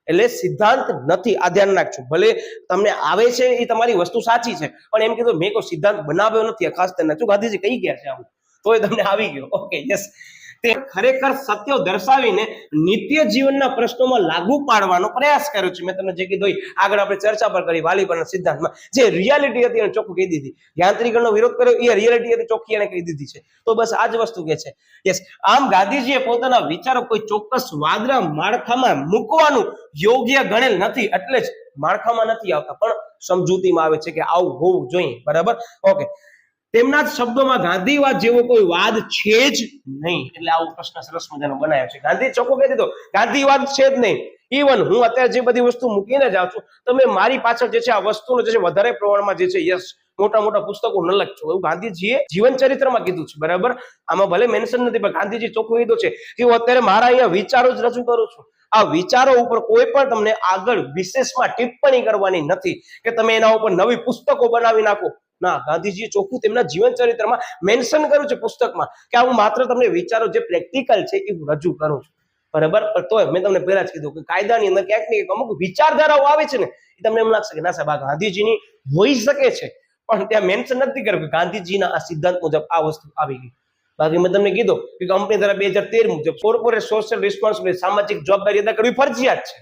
એટલે સિદ્ધાંત નથી, આ ધ્યાન રાખજો. ભલે તમને આવે છે એ તમારી વસ્તુ સાચી છે, પણ એમ કીધું મેં કોઈ સિદ્ધાંત બનાવ્યો નથી, ખાસ ધ્યાન રાખજો. ગાંધીજી કહી ગયા છે આવું, તોય તમને આવી ગયો. Okay yes. તે ખરેખર સત્યો દર્શાવીને નિત્ય જીવનના પ્રશ્નોમાં લાગુ પાડવાનો પ્રયાસ કર્યો છે. મેં તમને જે કીધું આગળ આપણે ચર્ચા પર કરી વાલીપણના સિદ્ધાંતમાં જે રિયાલિટી હતી એને ચોખ્ખું કહી દીધી. યાંત્રિકરણનો વિરોધ કર્યો એ રિયાલિટી હતી, ચોખ્ખી એને કહી દીધી છે. તો બસ આ જ વસ્તુ કે છે. યસ. આમ ગાંધીજીએ પોતાના વિચારો કોઈ ચોક્કસ વાદના માળખામાં મૂકવાનું યોગ્ય ગણેલ નથી, એટલે જ માળખામાં નથી આવતા, પણ સમજૂતીમાં આવે છે કે આવું હોવું જોઈએ. બરાબર? ઓકે. તેમના જ શબ્દોમાં ગાંધીવાદ જેવો કોઈ વાદ છે જ નહીં, એટલે આવો પ્રશ્ન સરસ મજાનો બનાવ્યો છે. ગાંધી ચોખ્ખો કહી દીધો ગાંધીવાદ છે જ નહીં. ઇવન હું અત્યારે જે બધી વસ્તુ મૂકીને જાઉં છું, તમે મારી પાછળ જે છે આ વસ્તુનો જે છે વધારે પ્રમાણમાં જે છે યસ મોટા મોટા પુસ્તકો ન લખજો, એવું ગાંધીજીએ જીવન ચરિત્રમાં કીધું છે. બરાબર? આમાં ભલે મેન્શન નથી પણ ગાંધીજી ચોખ્ખું કીધું છે કે હું અત્યારે મારા અહીંયા વિચારો જ રજૂ કરું છું. આ વિચારો ઉપર કોઈ પણ તમને આગળ વિશેષમાં ટિપ્પણી કરવાની નથી કે તમે એના ઉપર નવી પુસ્તકો બનાવી નાખો. ના, ગાંધીજીએ ચોખ્ખું તેમના જીવન ચરિત્રમાં મેન્શન કર્યું છે પુસ્તકમાં કે હું માત્ર તમને વિચારો જે પ્રેક્ટિકલ છે એ હું રજૂ કરું છું. બરાબર? તો મેં તમને પહેલા જ કીધું કે કાયદાની અંદર ક્યાંક ને ક્યાંક અમુક વિચારધારાઓ આવે છે ને, એ તમને એમ લાગશે કે ના સાહેબ આ ગાંધીજીની હોઈ શકે છે, પણ ત્યાં મેન્શન નથી કર્યું કે ગાંધીજીના આ સિદ્ધાંત મુજબ આ વસ્તુ આવી ગઈ. બાકી મેં તમને કીધું કે કંપની દ્વારા 2013 મુજબ કોર્પોરેટ સોશિયલ રિસ્પોન્સિબિલિટી, સામાજિક જવાબદારી અદા કરવી ફરજિયાત છે,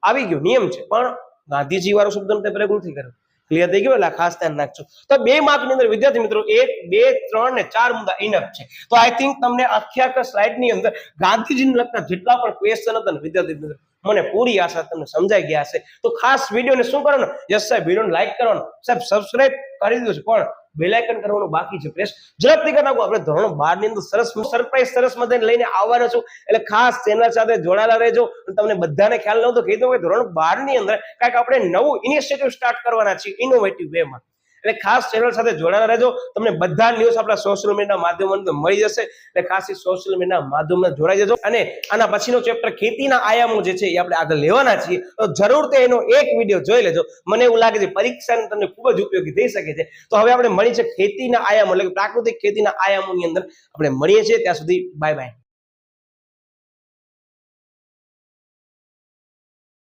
આવી ગયું, નિયમ છે, પણ ગાંધીજી વાળો શબ્દ તે પ્રયોગ નથી કર્યો. ક્લિયર થઈ ગયું? એટલે ખાસ ધ્યાન રાખજો. તો 2 માર્કની અંદર વિદ્યાર્થી મિત્રો 1, 2, 3 ને 4 મુદ્દા ઇનફ છે. તો આઈ થિંક તમને આખી સ્લાઇડ ની અંદર ગાંધીજીને લગતા જેટલા પણ ક્વેશ્ચન હતા ને વિદ્યાર્થી મિત્રો, મને પૂરી આશા તમને સમજાઈ ગયા હશે. તો ખાસ વિડીયોને શું કરવાનું? યસ સાહેબ વિડીયોને લાઈક કરવાનું, સાહેબ સબસ્ક્રાઇબ કરી દીધું છે પણ બેલ આઇકન કરવાનું બાકી છે, પ્રેસ ઝડપથી કરી નાખો. આપણે ધોરણ 12 ની અંદર સરસ સરપ્રાઈઝ સરસ મજાને લઈને આવવાનો છું, એટલે ખાસ ચેનલ સાથે જોડાયેલા રહેજો. તમને બધાને ખ્યાલ નહોતો કીધું કે ધોરણ 12 ની અંદર કાંઈક આપણે નવું ઇનિશિયેટિવ સ્ટાર્ટ કરવાના છીએ ઇનોવેટિવ વેમાં, એટલે ખાસ ચેનલ સાથે જોડાયેલા રહેજો. તમને બધા ન્યૂઝ આપણા સોશિયલ મીડિયાના માધ્યમથી મળી જશે, એટલે ખાસ એ સોશિયલ મીડિયાના માધ્યમથી જોડાઈ જજો. અને આના પછીનો ચેપ્ટર ખેતીના આયામો જે છે એ આપણે આગળ લેવાના છીએ, તો જરૂર તે એનો એક વિડીયો જોઈ લેજો. મને એવું લાગે છે પરીક્ષાને તમને ખૂબ જ ઉપયોગી થઈ શકે છે. તો હવે આપણે મળી છે ખેતીના આયામો, એટલે કે પ્રાકૃતિક ખેતીના આયામોની અંદર આપણે મળીએ છીએ. ત્યાં સુધી બાય બાય.